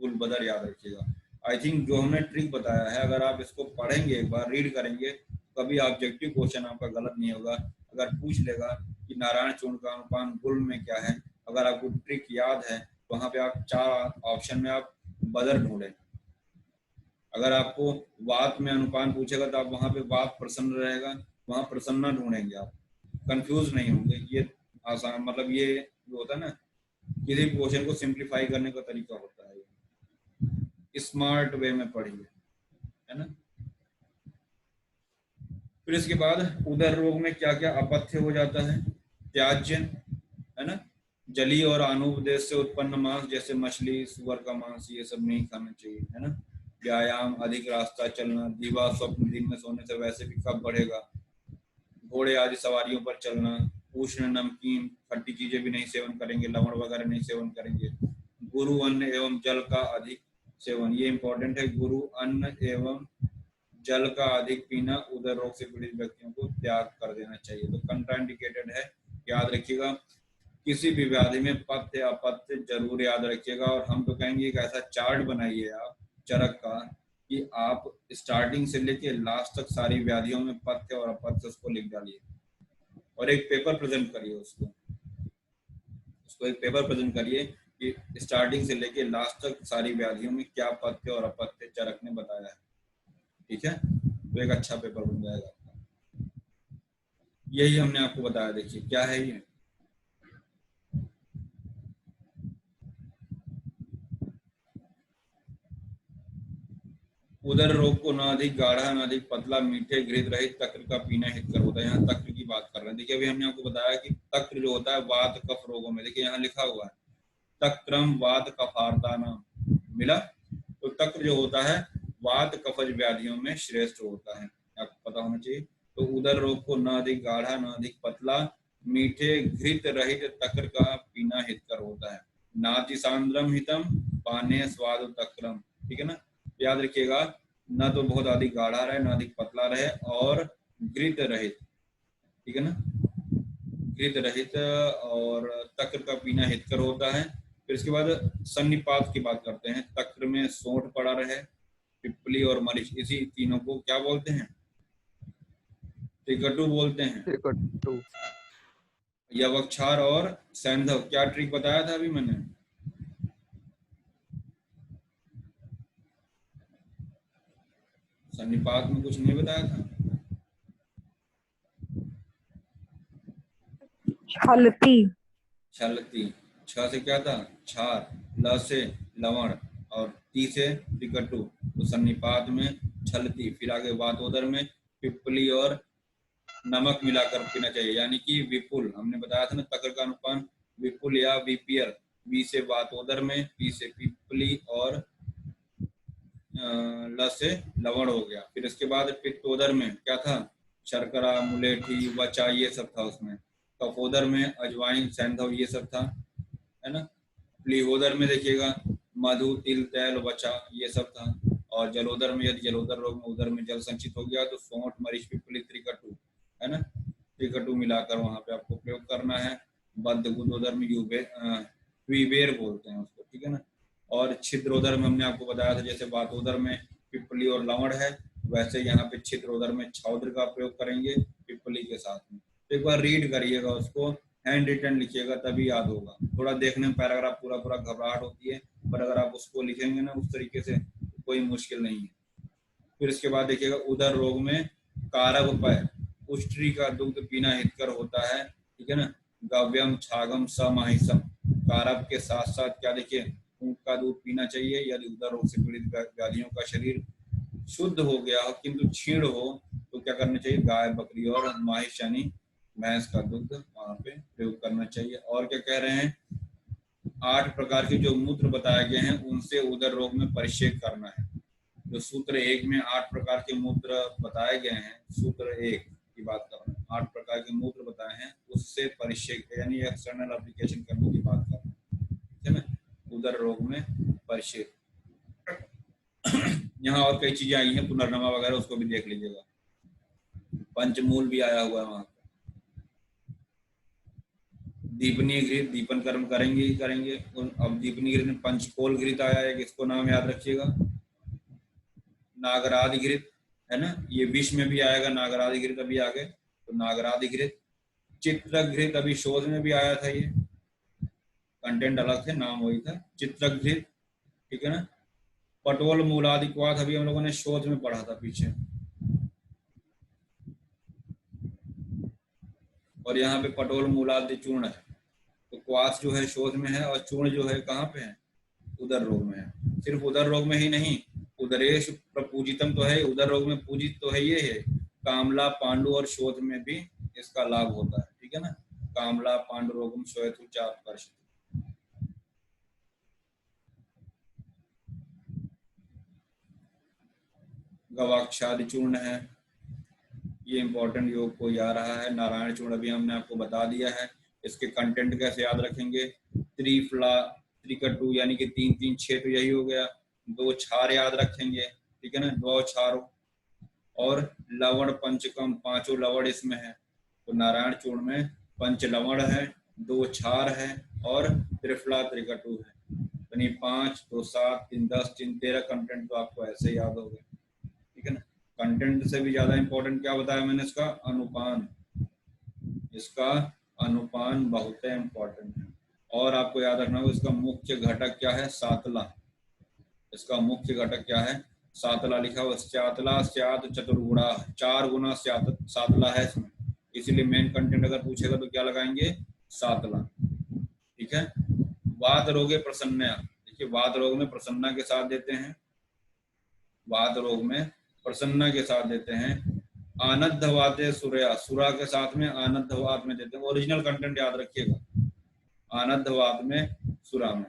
गुल बदर याद रखिएगा। आई थिंक जो हमने ट्रिक बताया है, अगर आप इसको पढ़ेंगे, एक बार रीड करेंगे, कभी ऑब्जेक्टिव क्वेश्चन आपका गलत नहीं होगा। अगर पूछ लेगा कि नारायण चूर्ण का अनुपान गुल्म में क्या है, अगर आपको ट्रिक याद है, तो वहां पे आप 4 ऑप्शन में आप बदर ढूंढें। अगर आपको वात में अनुपान पूछेगा तो आप वहां पे वात प्रसन्न रहेगा, वहां प्रसन्ना ढूंढेंगे, आप कंफ्यूज नहीं होंगे। ये आसान, मतलब ये जो होता है ना, किसी भी क्वेश्चन को सिंप्लीफाई करने का तरीका होता है, स्मार्ट वे में पढ़िए, है ना। फिर इसके बाद उदर रोग में क्या क्या अपथ्य हो जाता है? त्याज्य, है ना, जलीय और अनुपदेश से उत्पन्न मांस, जैसे मछली, सुअर का मांस, ये सब नहीं खाना चाहिए, है ना। व्यायाम, अधिक रास्ता चलना, दीवा स्वप्न, दिन में सोने से वैसे भी कब बढ़ेगा, घोड़े आदि सवारियों पर चलना, उष्ण नमकीन खट्टी चीजें भी नहीं सेवन करेंगे, लवण वगैरह नहीं सेवन करेंगे, गुरु अन्न एवं जल का अधिक सेवन, ये इंपॉर्टेंट है, गुरु अन्न एवं जल का अधिक पीना उदर रोग से पीड़ित व्यक्तियों को त्याग कर देना चाहिए। तो कंट्राइंडिकेटेड है, याद रखिएगा। किसी भी व्याधि में पथ्य अपथ्य जरूर याद रखिएगा। और हम तो कहेंगे एक ऐसा चार्ट बनाइए आप चरक का, कि आप स्टार्टिंग से लेके लास्ट तक सारी व्याधियों में पथ्य और अपथ्य उसको लिख डालिए, और एक पेपर प्रेजेंट करिए उसको एक पेपर प्रेजेंट करिए कि स्टार्टिंग से लेके लास्ट तक सारी व्याधियों में क्या पथ्य और अपथ्य चरक ने बताया है, ठीक है। तो एक अच्छा पेपर बन जाएगा आपका। यही हमने आपको बताया, देखिए क्या है ये, उदर रोग को न अधिक गाढ़ा न अधिक पतला, मीठे घृत रहित तक्र का पीना हितकर होता है। यहाँ तक्र की बात कर रहे हैं। देखिए अभी हमने आपको बताया कि तक्र जो होता है वात कफ रोगों में, देखिए यहाँ लिखा हुआ है तक्रम वात कफार्ता नाम मिला। तो तक्र जो होता है वात कफज व्याधियों में श्रेष्ठ होता है, आपको पता होना चाहिए। तो उदर रोग को न अधिक गाढ़ा न अधिक पतला, मीठे घृत रहित तक्र का पीना हितकर होता है। नाति सांद्रम हितम पाने स्वाद तक्रम, ठीक है ना। याद रखिएगा, ना तो बहुत अधिक गाढ़ा रहे ना अधिक पतला रहे, और घृत रहित, ठीक है ना, घृत रहित और तक्र का पीना हितकर होता है। फिर इसके बाद सन्निपात की बात करते हैं। तक्र में सोंठ पड़ा रहे, पिपली और मरीच, इसी तीनों को क्या बोलते हैं? त्रिकटु बोलते हैं। त्रिकटु। यवक्षार और सैंधव, क्या ट्रिक बताया था अभी मैंने? सन्निपात में कुछ नहीं बताया था? छलती, छलती, छ से क्या था? क्षार, ल से लवण, और ती से त्रिकटु, तो सन्निपात में छलती। फिर आगे वातोदर में पिपली और नमक मिलाकर पीना चाहिए, यानी कि विपुल। हमने बताया था ना तक्र का अनुपान विपुल या विपियर, बी से वातोदर में, पी से पिप्पली और ल से लवण हो गया। फिर इसके बाद पित्तोदर में क्या था, शर्करा, मुलेठी, वचा, ये सब था उसमें। कफोदर में अजवाइन, सैंधव, ये सब था, है ना। प्लीहोदर में देखिएगा मधु, तिल, तैल, वचा, ये सब था। और जलोदर में, यदि जलोदर रोग में उदर में जल संचित हो गया तो सौंठ, मरीच, पिपली, त्रिकटु, है ना, त्रिकटु मिलाकर वहां पे आपको प्रयोग करना है। बद्ध गुदोदर में विवेर बोलते हैं उसको, ठीक है ना। और छिद्रोदर में हमने आपको बताया था, जैसे वातोदर में पिपली और लवण है, वैसे यहाँ पे छिद्रोदर में छाउद्र का प्रयोग करेंगे पिपली के साथ में। तो एक बार रीड करिएगा उसको, हैंड रिटन लिखिएगा तभी याद होगा। थोड़ा देखने में पैराग्राफ पूरा पूरा घबराहट होती है, पर अगर आप उसको लिखेंगे ना उस तरीके से तो कोई मुश्किल नहीं है। फिर इसके बाद देखिएगा उदर रोग में कारक पय, उष्ट्री का दुग्ध पीना हितकर होता है, ठीक है ना। गव्यम, छागम, समाहिसम, कारक के साथ साथ क्या देखिए ऊंट का दूध पीना चाहिए। यदि उदर रोग से पीड़ित व्याधियों का शरीर शुद्ध हो गया हो किंतु क्षीण हो तो क्या करना चाहिए, गाय, बकरी और महिष यानी भैंस का दूध वहां पे प्रयोग करना चाहिए। और क्या कह रहे हैं, 8 प्रकार के जो मूत्र बताए गए हैं उनसे उदर रोग में परिषेक करना है। जो सूत्र 1 में 8 प्रकार के मूत्र बताए गए हैं, सूत्र 1 की बात कर रहे हैं, 8 प्रकार के मूत्र बताए हैं उससे परिषेक यानी एक्सटर्नल एप्लीकेशन करने की बात कर रहे हैं, ठीक है ना, उदर रोग में परिषेक। यहाँ और कई चीजें आई हैं, पुनर्नमा वगैरह, उसको भी देख लीजिएगा। पंचमूल भी आया हुआ है वहां। दीपनीय घृत, दीपन कर्म करेंगे ही करेंगे। अब दीपनीय घृत में पंचकोल घृत आया है, इसको नाम याद रखिएगा। नागरादि घृत, है ना, ये विष में भी आएगा, नागरादि घृत अभी आगे, तो नागरादि घृत। चित्रक घृत अभी शोध में भी आया था, ये कंटेंट अलग थे, नाम वही था, चित्रक घृत, ठीक है ना। पटोल मूलादि क्वाथ अभी हम लोगों ने शोध में पढ़ा था पीछे। और यहाँ पे पटोल मूलादि चूर्ण है, तो क्वाथ जो है शोध में है और चूर्ण जो है कहाँ पे है, उदर रोग में है। सिर्फ उदर रोग में ही नहीं, उदरेश प्रपूजितम तो है, उदर रोग में पूजित तो है, ये है कामला, पांडु और शोध में भी इसका लाभ होता है, ठीक है ना। कामला, पांडु रोगम श्वेत उच्चात्कर्ष। गवाक्षादि चूर्ण है, ये इंपॉर्टेंट योग को आ रहा है। नारायण चूर्ण अभी हमने आपको बता दिया है, इसके कंटेंट कैसे याद रखेंगे, त्रिफला, त्रिकटु यानी कि 3 3 6, तो यही हो गया। 2 क्षार याद रखेंगे, ठीक है ना, 2 क्षार। और लवण पंचकम, 5 लवण इसमें है, तो नारायण चूर्ण में 5 लवण है, 2 क्षार है और त्रिफला, त्रिकटु है। यानी 5 2 7 3 10 3 13 कंटेंट तो आपको ऐसे याद हो गए, ठीक है ना। कंटेंट से भी ज्यादा इंपॉर्टेंट क्या बताया मैंने, इसका अनुपान, इसका अनुपान बहुत इंपॉर्टेंट है। और आपको याद रखना होगा इसका मुख्य घटक क्या है, सातला। इसका मुख्य घटक क्या है, सातला लिखा हुआ, स्यातला स्यात चतुर्गुणा, 4 गुना सातला है इसमें, इसीलिए मेन कंटेंट अगर पूछेगा तो क्या लगाएंगे, सातला, ठीक है। वात रोगे प्रसन्नया, देखिए वात रोग में प्रसन्ना के साथ देते हैं, वात रोग में प्रसन्ना के साथ देते हैं। आनद्धवाते सुरया, सुरा के साथ में आनद्धवात में देते हैं, ओरिजिनल कंटेंट याद रखिएगा, आनद्धवात में सुरा में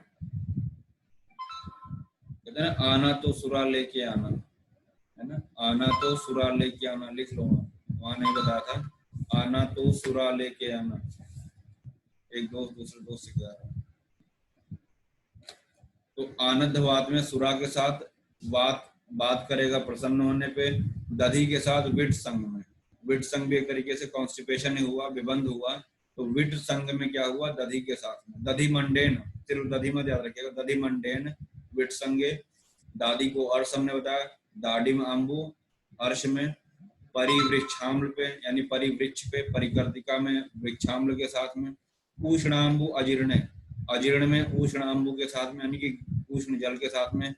कहते हैं आना तो सुरा लेके आना, है ना, आना तो सुरा लेके आना, लिख लो वहां नहीं बताया था, आना तो सुरा लेके आना, एक दोस्त दूसरे दोस्त से कह रहा है। तो आनंदवात में सुरा के साथ बात करेगा प्रसन्न होने पे, दधि के साथ विट संग में, विट संग भी एक तरीके से कॉन्स्टिपेशन ही हुआ, विबंध हुआ, तो विट संग में क्या हुआ, दधि के साथ में, दधि मंडेन, सिर्फ दधि मत याद रखिएगा, दधि मंडेन विट संगे। दादी को अर्श हमने बताया, दाडिम आम्बू अर्श में, परिवृक्षाम्ल पे यानी परिवृक्ष पे, परिकर्तिका में वृक्षाम्ल के साथ में, उष्णाम्बु अजीर्ण, अजीर्ण में उष्णाम्बु के साथ में यानी कि उष्ण जल के साथ में,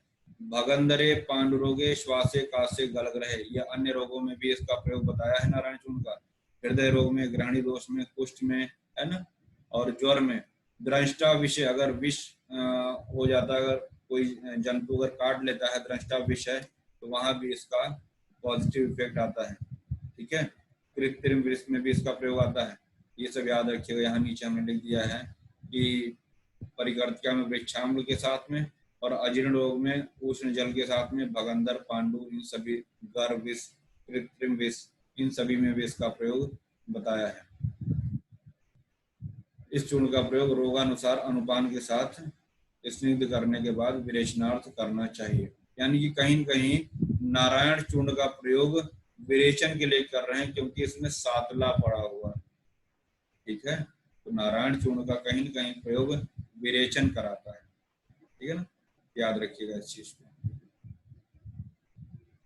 भगंदरे पांडुरोगे श्वासे कासे गलग्रहे, या अन्य रोगों में भी इसका प्रयोग बताया है नारायण चूर्ण का, हृदय रोग में, ग्रहणी दोष में, कुष्ठ में, है ना, और ज्वर में। दृष्टा विषय, अगर विष हो जाता है, अगर कोई जंतु अगर काट लेता है दृष्टा विषय, तो वहां भी इसका पॉजिटिव इफेक्ट आता है, ठीक है। कृत्रिम वृक्ष में भी इसका प्रयोग आता है, ये सब याद रखिएगा। यहाँ नीचे हमने लिख दिया है कि परिकर्तिका में वृक्षाम्ल के साथ में, और अजीर्ण रोग में उष्ण जल के साथ में भगंदर, पांडु, इन सभी गर्भ विष, कृत्रिम विष, इन सभी में विष का प्रयोग बताया है। इस चूर्ण का प्रयोग रोगानुसार अनुपान के साथ स्निग्ध करने के बाद विरेचनार्थ करना चाहिए। यानी कि कहीं न कहीं नारायण चूर्ण का प्रयोग विरेचन के लिए कर रहे हैं, क्योंकि इसमें सातला पड़ा हुआ है। ठीक है, तो नारायण चूर्ण का कहीं न कहीं प्रयोग विरेचन कराता है। ठीक है ना, याद रखिएगा इस चीज को।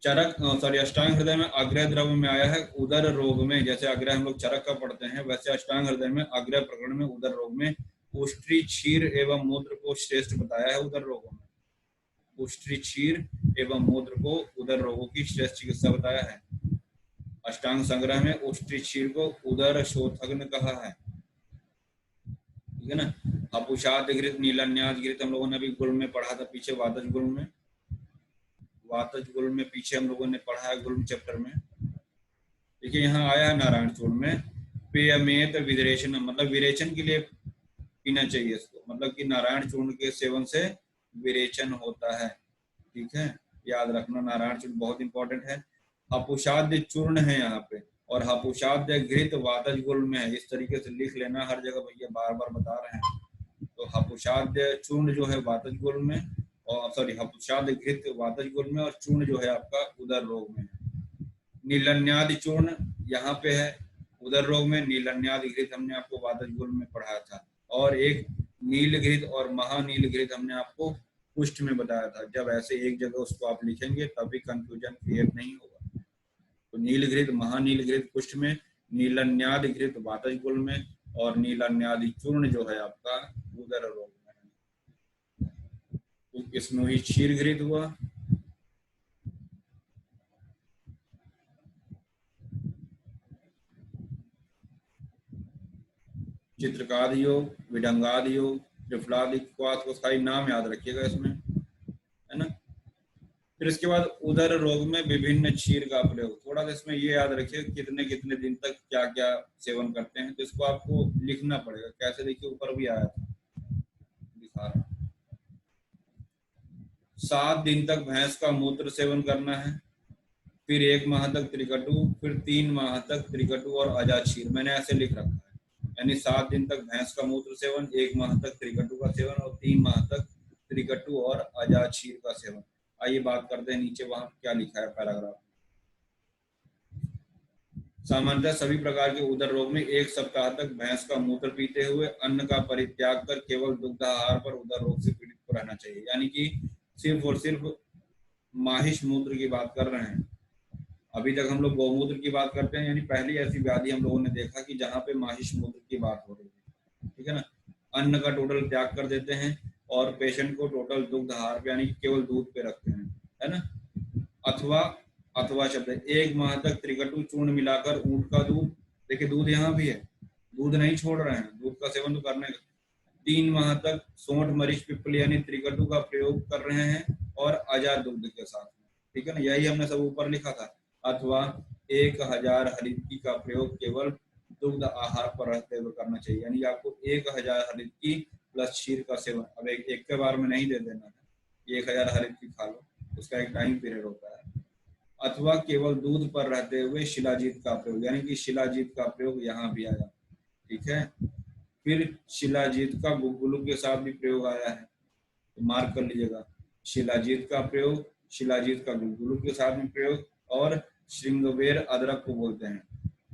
चरक अष्टांग हृदय में अग्रह द्रव्य में आया है उदर रोग में। जैसे अग्रह हम लोग चरक का पढ़ते हैं, वैसे अष्टांग हृदय में अग्रह प्रकरण में उदर रोग में उष्ट्री क्षीर एवं मूत्र को श्रेष्ठ बताया है उदर रोगों में। उष्ट्री क्षीर एवं मूत्र को उदर रोगों की श्रेष्ठ चिकित्सा बताया है। अष्टांग संग्रह में उष्ट्री क्षीर को उदर शोथग्न कहा है। ठीक है ना। अपुषाद घृत, नीलान्यास घृत हम लोगों ने अभी गुल्म में पढ़ा था पीछे, वातज गुल्म में, वातज गुल्म में पीछे हम लोगों ने पढ़ा है गुल्म चैप्टर में। देखिए यहाँ आया है नारायण चूर्ण में पेयमेत विरेचन, मतलब विरेचन के लिए पीना चाहिए इसको, मतलब कि नारायण चूर्ण के सेवन से विरेचन होता है। ठीक है, याद रखना नारायण चूर्ण बहुत इंपॉर्टेंट है। हपुषाद्य चूर्ण है यहाँ पे, और हपुषाद्य घृत वातज गुल्म में है। इस तरीके से लिख लेना, हर जगह भैया बार बार बता रहे हैं। तो हपुषाद्य चूर्ण जो है वातज गुल्म में, और सॉरी हपुषाद्य घृत वातज गुल्म में, और चूर्ण जो है आपका उदर रोग में है। नीलन्यादि चूर्ण यहाँ पे है उदर रोग में, नीलन्यादि घृत हमने आपको वातज गुल्म में पढ़ाया था, और एक नीलघृत और महानीलघृत हमने आपको कुष्ठ में बताया था। जब ऐसे एक जगह उसको आप लिखेंगे तभी कंफ्यूजन क्रिएट नहीं होगा। तो नीलघृत, महानीलघृत कुष्ठ में, नीलन्यादि घृत वातज गुल्म में, और नीलन्यादि चूर्ण जो है आपका उदर रोग में। तो इसमें ही क्षीर घृत हुआ, चित्रकाद योग, विडंगाद योग, त्रिफलादि को स्थायी नाम याद रखिएगा इसमें, है ना। फिर इसके बाद उदर रोग में विभिन्न क्षीर का प्रयोग, थोड़ा सा इसमें ये याद रखिए कितने कितने दिन तक क्या क्या सेवन करते हैं, तो इसको आपको लिखना पड़ेगा। कैसे, देखिए ऊपर भी आया था, दिखा रहा। 7 दिन तक भैंस का मूत्र सेवन करना है, फिर 1 माह तक त्रिकटु, फिर 3 माह तक त्रिकटु और अजाक्षीर, मैंने ऐसे लिख रखा है। यानी 7 दिन तक भैंस का मूत्र सेवन, 1 माह तक त्रिकटु का सेवन, और 3 माह तक त्रिकटु और अजाक्षीर का सेवन। आइए बात करते हैं नीचे वहां क्या लिखा है पैराग्राफ। सामान्यतः सभी प्रकार के उदर रोग में 1 सप्ताह तक भैंस का मूत्र पीते हुए अन्न का परित्याग कर केवल दुग्ध आहार पर उदर रोग से पीड़ित को रहना चाहिए। यानी कि सिर्फ और सिर्फ माहिष मूत्र की बात कर रहे हैं। अभी तक हम लोग गौमूत्र की बात करते हैं, यानी पहली ऐसी व्याधि हम लोगों ने देखा कि जहाँ पे माहिष मूत्र की बात हो रही है। ठीक है ना, अन्न का टोटल त्याग कर देते हैं और पेशेंट को टोटल दुग्ध आहार पे यानी केवल दूध पे रखते हैं, है ना। अथवा, अथवा शब्द 1 माह तक त्रिकटु चूर्ण मिलाकर ऊंट का दूध, देखिए दूध यहाँ भी है, दूध नहीं छोड़ रहे हैं, दूध का सेवन तो करने का। 3 माह तक सोंठ, मरीच, पिप्पल यानी त्रिकटु का प्रयोग कर रहे हैं, और अजा दुग्ध के साथ। ठीक है ना, यही हमने सब ऊपर लिखा था। अथवा 1000 हरितकी का प्रयोग केवल दुग्ध आहार पर रहते हुए करना चाहिए। यानी आपको 1000 हरितकी प्लस क्षीर का सेवन, अब एक के बार में नहीं दे देना है, 1000 हरितकी खा लो, उसका एक टाइम पीरियड होता है। अथवा केवल दूध पर रहते हुए शिलाजीत का प्रयोग, यानी कि शिलाजीत का प्रयोग यहाँ भी आया। ठीक है, फिर शिलाजीत का गुग्गुलू के साथ भी प्रयोग आया है, तो मार्क कर लीजिएगा। शिलाजीत का प्रयोग, शिलाजीत का गुग्गुलू के साथ में प्रयोग, और श्रृंगवेर अदरक को बोलते हैं,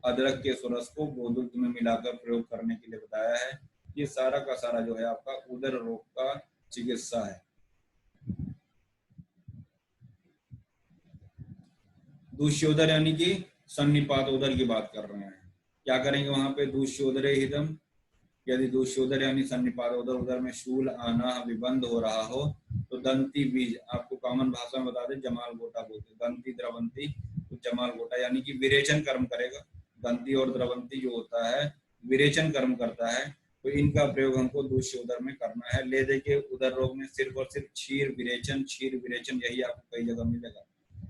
अदरक के रस को गोदूध में मिलाकर प्रयोग करने के लिए बताया है। ये सारा का सारा जो है आपका उदर रोग का चिकित्सा है। दूष्योदर यानी कि सन्निपात उदर की बात कर रहे हैं। क्या करेंगे वहां पे, दूष्योदरे हितम, यदि दूष्योदर यानी सन्निपात उदर, उदर में शूल आना विबंध हो रहा हो तो दंती बीज, आपको कॉमन भाषा में बता दें जमाल गोटा बोलते, दंती द्रवंती, तो जमाल गोटा यानी कि विरेचन कर्म करेगा। दंती और द्रवंती जो होता है विरेचन कर्म करता है, तो इनका प्रयोग हमको दूष्योदर में करना है। ले देखिए उदर रोग में सिर्फ और सिर्फ क्षीर विरेचन, क्षीर विरेचन, यही आपको कई जगह मिलेगा।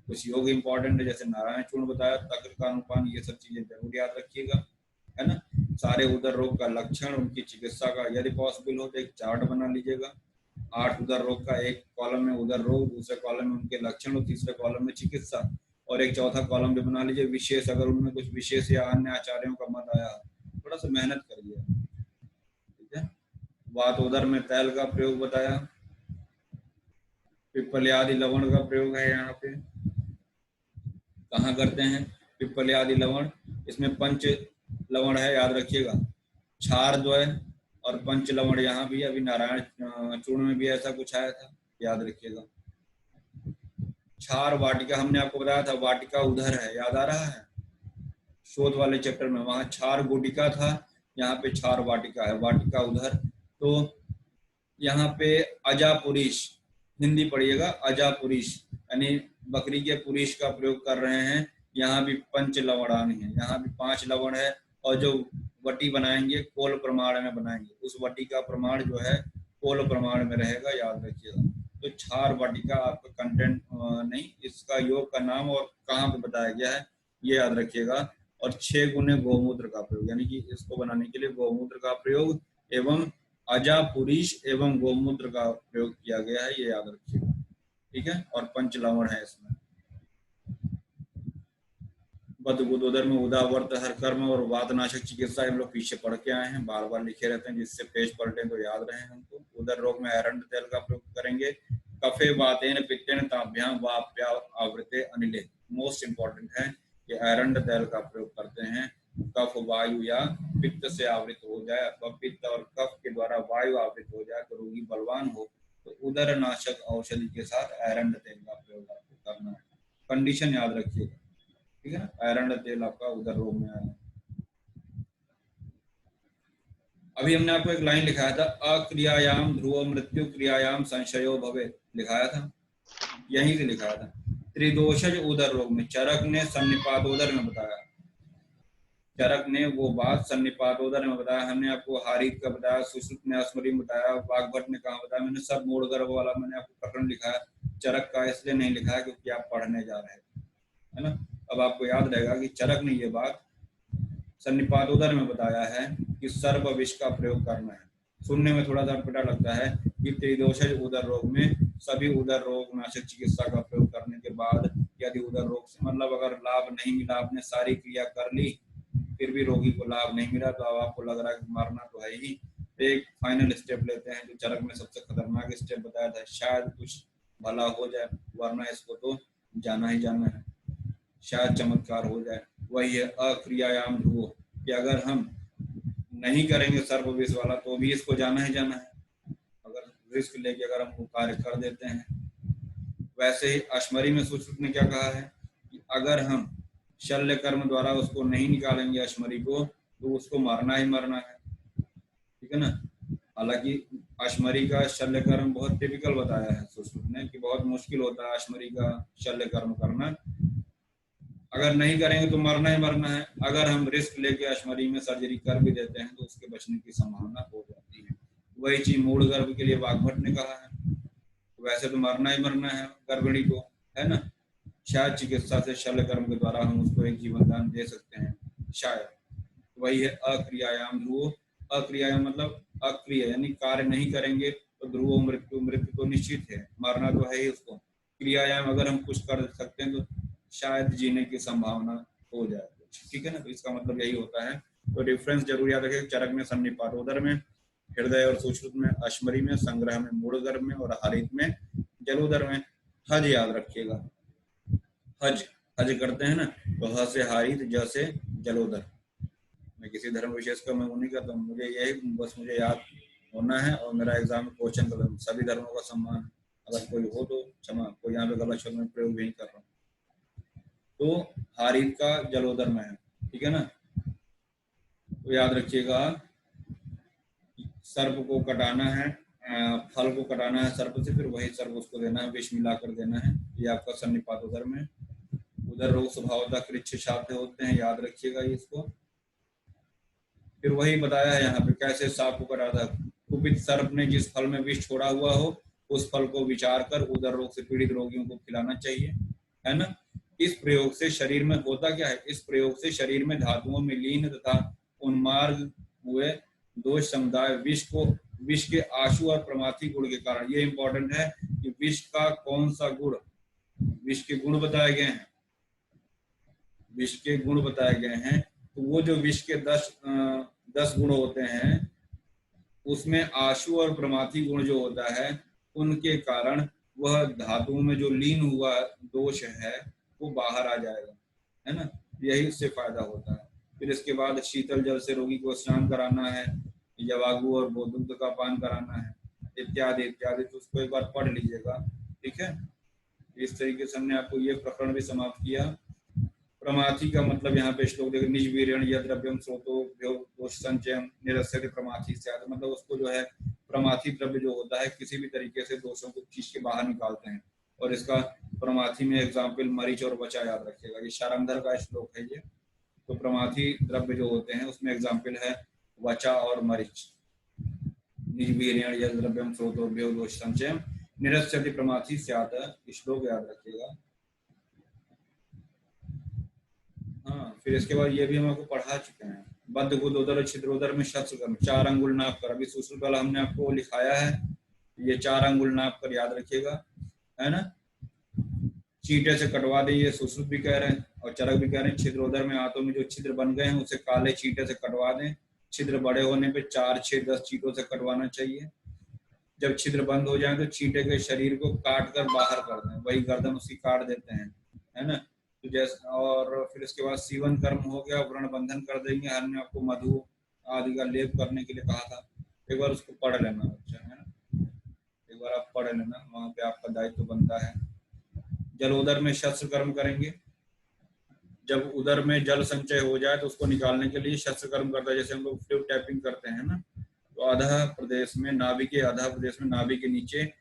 कुछ योग इंपॉर्टेंट है, जैसे नारायण चूर्ण बताया, तक्र का अनुपान, ये सब चीजें जरूर याद रखिएगा, है ना। सारे उदर रोग का लक्षण, उनकी चिकित्सा का यदि पॉसिबल हो तो एक चार्ट बना लीजिएगा। 8 उदर रोग का, एक कॉलम में उदर रोग, दूसरे कॉलम में उनके लक्षण और तीसरे कॉलम में चिकित्सा, और एक चौथा कॉलम भी बना लीजिए विशेष, अगर उनमें कुछ विशेष या अन्य आचार्यों का मत आया, थोड़ा सा मेहनत करिए, ठीक है। वात उदर में तैल का प्रयोग बताया, पिप्पल आदि लवण का प्रयोग है यहाँ पे। कहाँ करते हैं पिप्पल आदि लवण? इसमें पंच लवण है, याद रखिएगा, क्षार द्वय और पंच लवण यहाँ भी, अभी नारायण चूर्ण में भी ऐसा कुछ आया था, याद रखिएगा। क्षार वाटिका हमने आपको बताया था, वाटिका उधर है, याद आ रहा है, शोध वाले चैप्टर में वहां क्षार गुटिका था, यहाँ पे क्षार वाटिका है, वाटिका उधर। तो यहाँ पे अजापुरीश, हिंदी पढ़िएगा, अजापुरीश यानी बकरी के पुरीश का प्रयोग कर रहे हैं। यहाँ भी पंच लवणानि है, यहाँ भी 5 लवण है, और जो वटी बनाएंगे कोल प्रमाण में बनाएंगे, उस वटी का प्रमाण जो है कोल प्रमाण में रहेगा, याद रखिएगा। तो क्षार वाटिका आपका कंटेंट नहीं, इसका योग का नाम और कहाँ पे बताया गया है ये याद रखिएगा। और 6 गुने गौमूत्र का प्रयोग, यानी कि इसको बनाने के लिए गौमूत्र का प्रयोग एवं अजापुरीश एवं गौमूत्र का प्रयोग किया गया है, ये याद रखिएगा, ठीक है। और पंच लवण है इसमें। बदगुदोदर में उदावर्त हर कर्म और वातनाशक चिकित्सा हम लोग पीछे पढ़ के आए हैं, बार बार लिखे रहते हैं, जिससे पेज पलटे तो याद रहे हमको। उदर रोग में अरंड तेल का प्रयोग करेंगे। कफे वातेन पित्तेन ताभ्याम वाप्या आवृते अनिले, मोस्ट इंपॉर्टेंट है कि अरंड तेल का प्रयोग करते हैं। कफ वायु या पित्त से आवृत हो जाए, अथवा पित्त और कफ के द्वारा वायु आवृत हो जाए तो रोगी बलवान हो, तो उदर नाशक औषधि के साथ अरंड तेल का प्रयोग आपको करना है। कंडीशन याद रखिएगा, ठीक है। अरंड तेल आपका उदर रोग में आया। अभी हमने आपको एक लाइन लिखाया था, अक्रियायाम ध्रुव मृत्यु क्रियायाम संशयो भवे, लिखाया था, यहीं से लिखाया था। त्रिदोषज उदर रोग में चरक ने सन्निपातोदर में बताया, चरक ने वो बात सन्निपातोदर में बताया। हमने आपको हारित का बताया, सुश्रुत ने अस्मरी में बताया, वाग्भट ने कहा बताया, मैंने सब मूल गर्भ वाला मैंने आपको प्रकरण लिखा है। चरक का इसलिए नहीं लिखा है क्योंकि आप पढ़ने जा रहे थे, है ना। अब आपको याद रहेगा कि चरक ने ये बात सन्निपातोदर में बताया है कि सर्प विष का प्रयोग करना है। सुनने में थोड़ा सा अटपटा लगता है कि त्रिदोषज उदर रोग में सभी उदर रोग नाशक चिकित्सा का प्रयोग करने के बाद यदि उदर रोग से मतलब अगर लाभ नहीं मिला, आपने सारी क्रिया कर ली फिर भी रोगी को लाभ नहीं मिला, तो अब आपको लग रहा है कि मारना तो है ही, एक फाइनल स्टेप लेते हैं जो चरक में सबसे खतरनाक स्टेप बताया था, शायद कुछ भला हो जाए, वरना इसको तो जाना ही जाना है, शायद चमत्कार हो जाए। वही है अक्रियायाम ध्रुव, कि अगर हम नहीं करेंगे सर्प विष वाला तो भी इसको जाना ही जाना है, अगर रिस्क लेके अगर हम वो कार्य कर देते हैं। वैसे ही अश्मरी में सुश्रुत ने क्या कहा है कि अगर हम शल्य कर्म द्वारा उसको नहीं निकालेंगे अश्मरी को, तो उसको मारना ही मरना है, ठीक है ना। हालांकि अश्मरी का शल्य कर्म बहुत टिपिकल बताया है सुश्रुत ने कि बहुत मुश्किल होता है अश्मरी का शल्य कर्म करना, अगर नहीं करेंगे तो मरना ही मरना है। अगर हम रिस्क लेके अश्मरी में सर्जरी कर भी देते हैं तो उसके बचने की संभावना हो जाती है। वही चीज मूल गर्भ के लिए वाग्भट ने कहा है, वैसे तो मरना ही मरना है गर्भिणी को, है ना। शायद चिकित्सा से शल्य कर्म के द्वारा हम उसको एक जीवन दान दे सकते हैं, शायद। वही है अक्रियायाम ध्रुव। अक्रियायाम मतलब अक्रिय यानी कार्य नहीं करेंगे तो ध्रुव मृत्यु, मृत्यु तो निश्चित है, मरना तो है ही उसको। क्रियायाम अगर हम कुछ कर सकते हैं तो शायद जीने की संभावना हो जाए, ठीक है ना। तो इसका मतलब यही होता है। तो डिफरेंस जरूर याद रखें, चरक में सन्निपातोदर में, हृदय और सुश्रुत में, अश्मरी में, संग्रह में मूल गर्भ में, और हरित में जलोदर में। हज याद रखिएगा, हज हज करते हैं ना, तो ह से हारित, ज से जलोदर। मैं किसी धर्म विशेष का मैं वो नहीं करता, मुझे यही बस मुझे याद होना है, और मेरा एग्जाम में क्वेश्चन का सभी धर्मों का सम्मान, अगर कोई हो तो क्षमा, कोई यहाँ पे गलत शब्द में प्रयोग भी नहीं कर रहा हूँ। तो हारित का जलोदर में है, ठीक है ना। तो याद रखिएगा सर्प को कटाना है, फल को कटाना है सर्प से, फिर वही सर्प उसको देना है, विष मिलाकर देना है। ये आपका सन्निपातोदर में। उदर रोग स्वभावतः कृच्छ शाब्द होते हैं, याद रखिएगा इसको। फिर वही बताया है यहाँ पे कैसे सांप को कटा था। कुपित सर्प ने जिस फल में विष छोड़ा हुआ हो उस फल को विचार कर उदर रोग से पीड़ित रोगियों को खिलाना चाहिए, है ना। इस प्रयोग से शरीर में होता क्या है, इस प्रयोग से शरीर में धातुओं में लीन तथा उन्मार्ग हुए दोष समुदाय विष के आशु और प्रमाथी गुण के कारण। ये इंपॉर्टेंट है कि विष का कौन सा गुण, विष के गुण बताए गए हैं, विष के गुण बताए गए हैं। तो वो जो विष के 10 गुण होते हैं उसमें आशु और प्रमाथी गुण जो होता है उनके कारण वह धातुओं में जो लीन हुआ दोष है वो बाहर आ जाएगा, है ना। यही उससे फायदा होता है। फिर इसके बाद शीतल जल से रोगी को स्नान कराना है, जवागु और गोदुग्ध का पान कराना है, इत्यादि इत्यादि। तो उसको एक बार पढ़ लीजिएगा, ठीक है। इस तरीके से हमने आपको ये प्रकरण भी समाप्त किया। प्रमाथी का मतलब यहाँ पे श्लोक देखिए, निज वीर्यण यद द्रव्यम स्रोतो दोष संचयम निरस्यते प्रमाथी से, मतलब उसको जो है प्रमाथी द्रव्य जो होता है किसी भी तरीके से दोषों को खींच के बाहर निकालते हैं। और इसका प्रमाथी में एग्जाम्पल मरीच और वचा याद रखिएगा, ये शारंधर का श्लोक है ये। तो प्रमाथी द्रव्य जो होते हैं उसमें एग्जाम्पल है वचा और मरीच। निज वीर्यण यद द्रव्यम स्रोतो दोष संचयम निरस्यते प्रमाथी स्यात्, श्लोक याद रखिएगा। हाँ, फिर इसके बाद ये भी हम आपको पढ़ा चुके हैं, बद्ध गुदोदर छिद्रोदर में शस्त्र कर्म 4 अंगुल नाप कर। अभी सुश्रुत वाला हमने आपको लिखाया है, ये 4 अंगुल नाप कर याद रखिएगा, है ना। चीटे से कटवा दे, ये सुश्रुत भी कह रहे हैं और चरक भी कह रहे हैं। छिद्रोदर में हाथों में जो छिद्र बन गए हैं उसे काले चीटे से कटवा दें। छिद्र बड़े होने पे 4, 6, 10 चीटों से कटवाना चाहिए। जब छिद्र बंद हो जाए तो चीटे के शरीर को काट कर बाहर कर दें, वही गर्दन उसकी काट देते हैं, है ना। तो जैसे, और फिर इसके बाद सीवन कर्म हो गया, व्रण बंधन कर देंगे। हमने आपको मधु आदि का लेप करने के लिए कहा था, एक बार उसको पढ़ लेना बच्चा, है ना, एक बार आप पढ़ लेना, वहां पे आपका दायित्व बनता है। जलोदर में शस्त्र कर्म करेंगे, जब उदर में जल संचय हो जाए तो उसको निकालने के लिए शस्त्र कर्म करता है, जैसे हम लोग फ्लूइड टैपिंग करते हैं ना। तो आधा प्रदेश में नाभि के, आधा प्रदेश में नाभि के नीचे,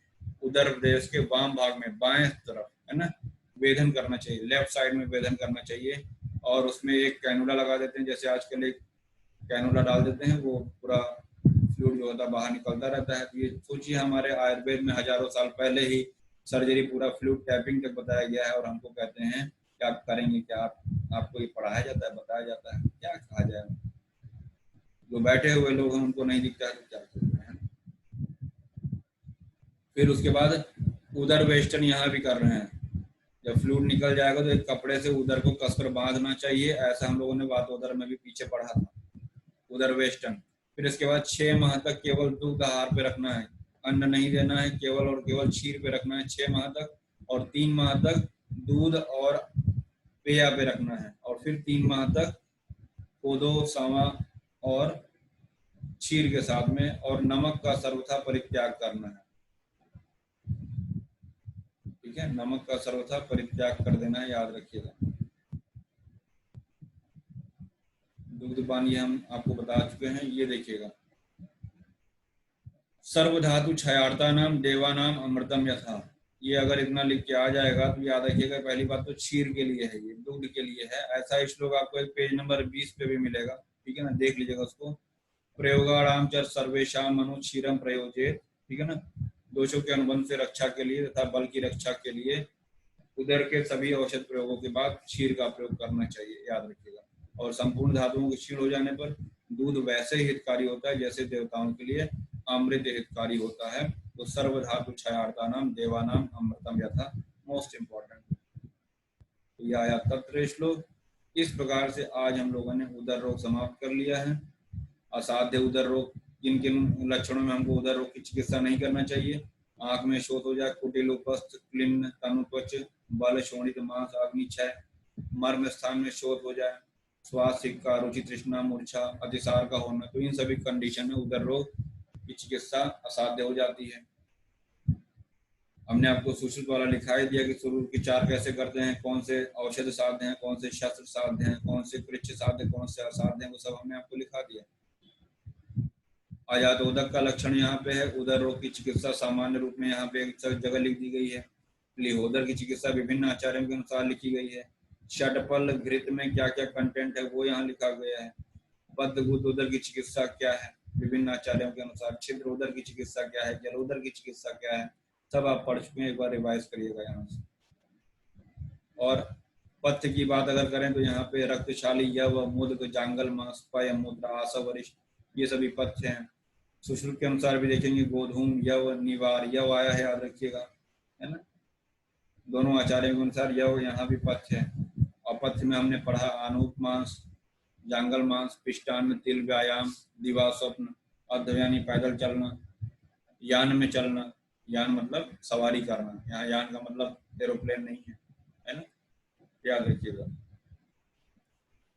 उदर प्रदेश के वाम भाग में बाएं तरफ, है ना, वेधन करना चाहिए, लेफ्ट साइड में वेधन करना चाहिए। और उसमें एक कैनुला लगा देते हैं, जैसे आजकल एक कैनुला डाल देते हैं, वो पूरा फ्लूइड जो होता है बाहर निकलता रहता है। तो ये सोचिए, हमारे आयुर्वेद में हजारों साल पहले ही सर्जरी पूरा फ्लूइड टैपिंग तक बताया गया है, और हमको कहते हैं कि आप करेंगे क्या, आपको ये पढ़ाया जाता है, बताया जाता है, क्या कहा जाए। जो बैठे हुए लोग हैं उनको नहीं दिखता है तो क्या करते हैं। फिर उसके बाद उदर वेस्टर्न यहाँ भी कर रहे हैं, जब फ्लूइड निकल जाएगा तो एक कपड़े से उदर को कसकर बांधना चाहिए, ऐसा हम लोगों ने वातोदर में भी पीछे पढ़ा था, उदर वेस्टर्न। फिर इसके बाद 6 माह तक केवल दूध आहार पे रखना है, अन्न नहीं देना है, केवल और केवल क्षीर पे रखना है 6 माह तक। और 3 माह तक दूध और पेया पे रखना है, और फिर 3 माह तक कोदो, सावा और क्षीर के साथ में, और नमक का सर्वथा परित्याग करना है, ठीक है, नमक का सर्वथा परित्याग कर देना है, याद रखिएगा। दूध पान ये हम आपको बता चुके हैं। ये देखिएगा, सर्वधातु क्षयार्ता नाम देवानाम अमृतम यथा, ये अगर इतना लिख के आ जाएगा तो याद रखिएगा, पहली बात तो क्षीर के लिए है, ये दूध के लिए है। ऐसा श्लोक आपको एक पेज नंबर 20 पे भी मिलेगा, ठीक है ना, देख लीजिएगा उसको। प्रयोगाणाम च सर्वेशाम मनु क्षीरम प्रयोजे, ठीक है ना, दोषों के अनुबंध से रक्षा के लिए तथा बल की रक्षा के लिए उदर के सभी औषध प्रयोगों के बाद क्षीर का प्रयोग करना चाहिए, याद रखिएगा। और संपूर्ण धातुओं के क्षीण हो जाने पर दूध वैसे ही हितकारी होता है जैसे देवताओं के लिए अमृत हितकारी होता है। तो सर्वधातु क्षयार्ता नाम देवानाम अमृतम यथा, मोस्ट इंपॉर्टेंट। तो यह आया तत्र श्लोक। इस प्रकार से आज हम लोगों ने उदर रोग समाप्त कर लिया है। असाध्य उदर रोग, किन किन लक्षणों में हमको उदर रोग की चिकित्सा नहीं करना चाहिए। आंख में शोथ हो जाए, कुटिल उपस्थ क्लिन्न तनुत्वच बल शोणित मांस अग्नि क्षय, मर्म स्थान में शोथ हो जाए, श्वास सिक्का, रुचि तृष्णा, मूर्छा, अतिसार का होना, तो इन सभी कंडीशन में उदर रोग की चिकित्सा असाध्य हो जाती है। हमने आपको सुश्रुत वाला लिखाई दिया कि शुरू की 4 कैसे करते हैं, कौन से औषध साध्य हैं, कौन से शस्त्र साध्य हैं, कौन से कृच्छ साध्य, कौन से असाध्य हैं, वो सब हमने आपको लिखा दिया। अजातोदक का लक्षण यहाँ पे है, उदर रोग की चिकित्सा सामान्य रूप में यहाँ पे एक जगह लिख दी गई है। लिहोदर की चिकित्सा विभिन्न आचार्यों के अनुसार लिखी गई है। षटपल घृत में क्या क्या कंटेंट है वो यहाँ लिखा गया है। बद्धगुद उदर की चिकित्सा क्या है विभिन्न आचार्यों के अनुसार, छिद्र उदर की चिकित्सा क्या है, जलोदर की चिकित्सा क्या है, सब आप पढ़ चुके हैं, एक बार रिवाइज करिएगा यहाँ से। और पथ्य की बात अगर करें तो यहाँ पे रक्तशाली यव, मुद्ग, जांगल मांस, पय, मुद्रा, आसव, वरिष्ठ, ये सभी पथ्य हैं। सुश्रुत के अनुसार भी देखेंगे गोधूम, यव, निवार, यव आया है, याद रखिएगा, है ना। दोनों आचार्यों के अनुसार यव यहाँ भी पथ्य है। अपथ्य में हमने पढ़ा आनूप मांस, जांगल मांस, पिष्टान्न, तिल, व्यायाम, दिवा स्वप्न, अध्व यानी पैदल चलना, यान में चलना, यान मतलब सवारी करना, यहाँ यान का मतलब एरोप्लेन नहीं है ना, याद रखिएगा।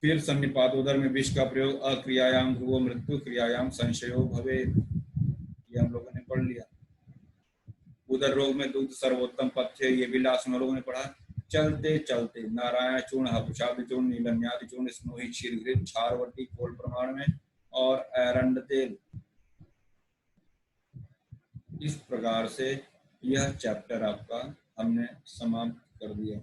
फिर सन्निपातोदर में विष का प्रयोग, अक्रियायाम ध्रुवो मृत्यु, क्रियायाम संशयो भवे, ये हम लोगों ने पढ़ लिया। उदर रोग में दुग्ध सर्वोत्तम पथ्य, ये भी लास्ट में लोगों ने पढ़ा। चलते चलते नारायण चूर्ण, हपुषाद चूर्ण, नीलन्यादि चूर्ण, स्नोही, क्षीरघृत, क्षारवटी कोल प्रमाण में, और एरंड तेल। इस प्रकार से यह चैप्टर आपका हमने समाप्त कर दिया।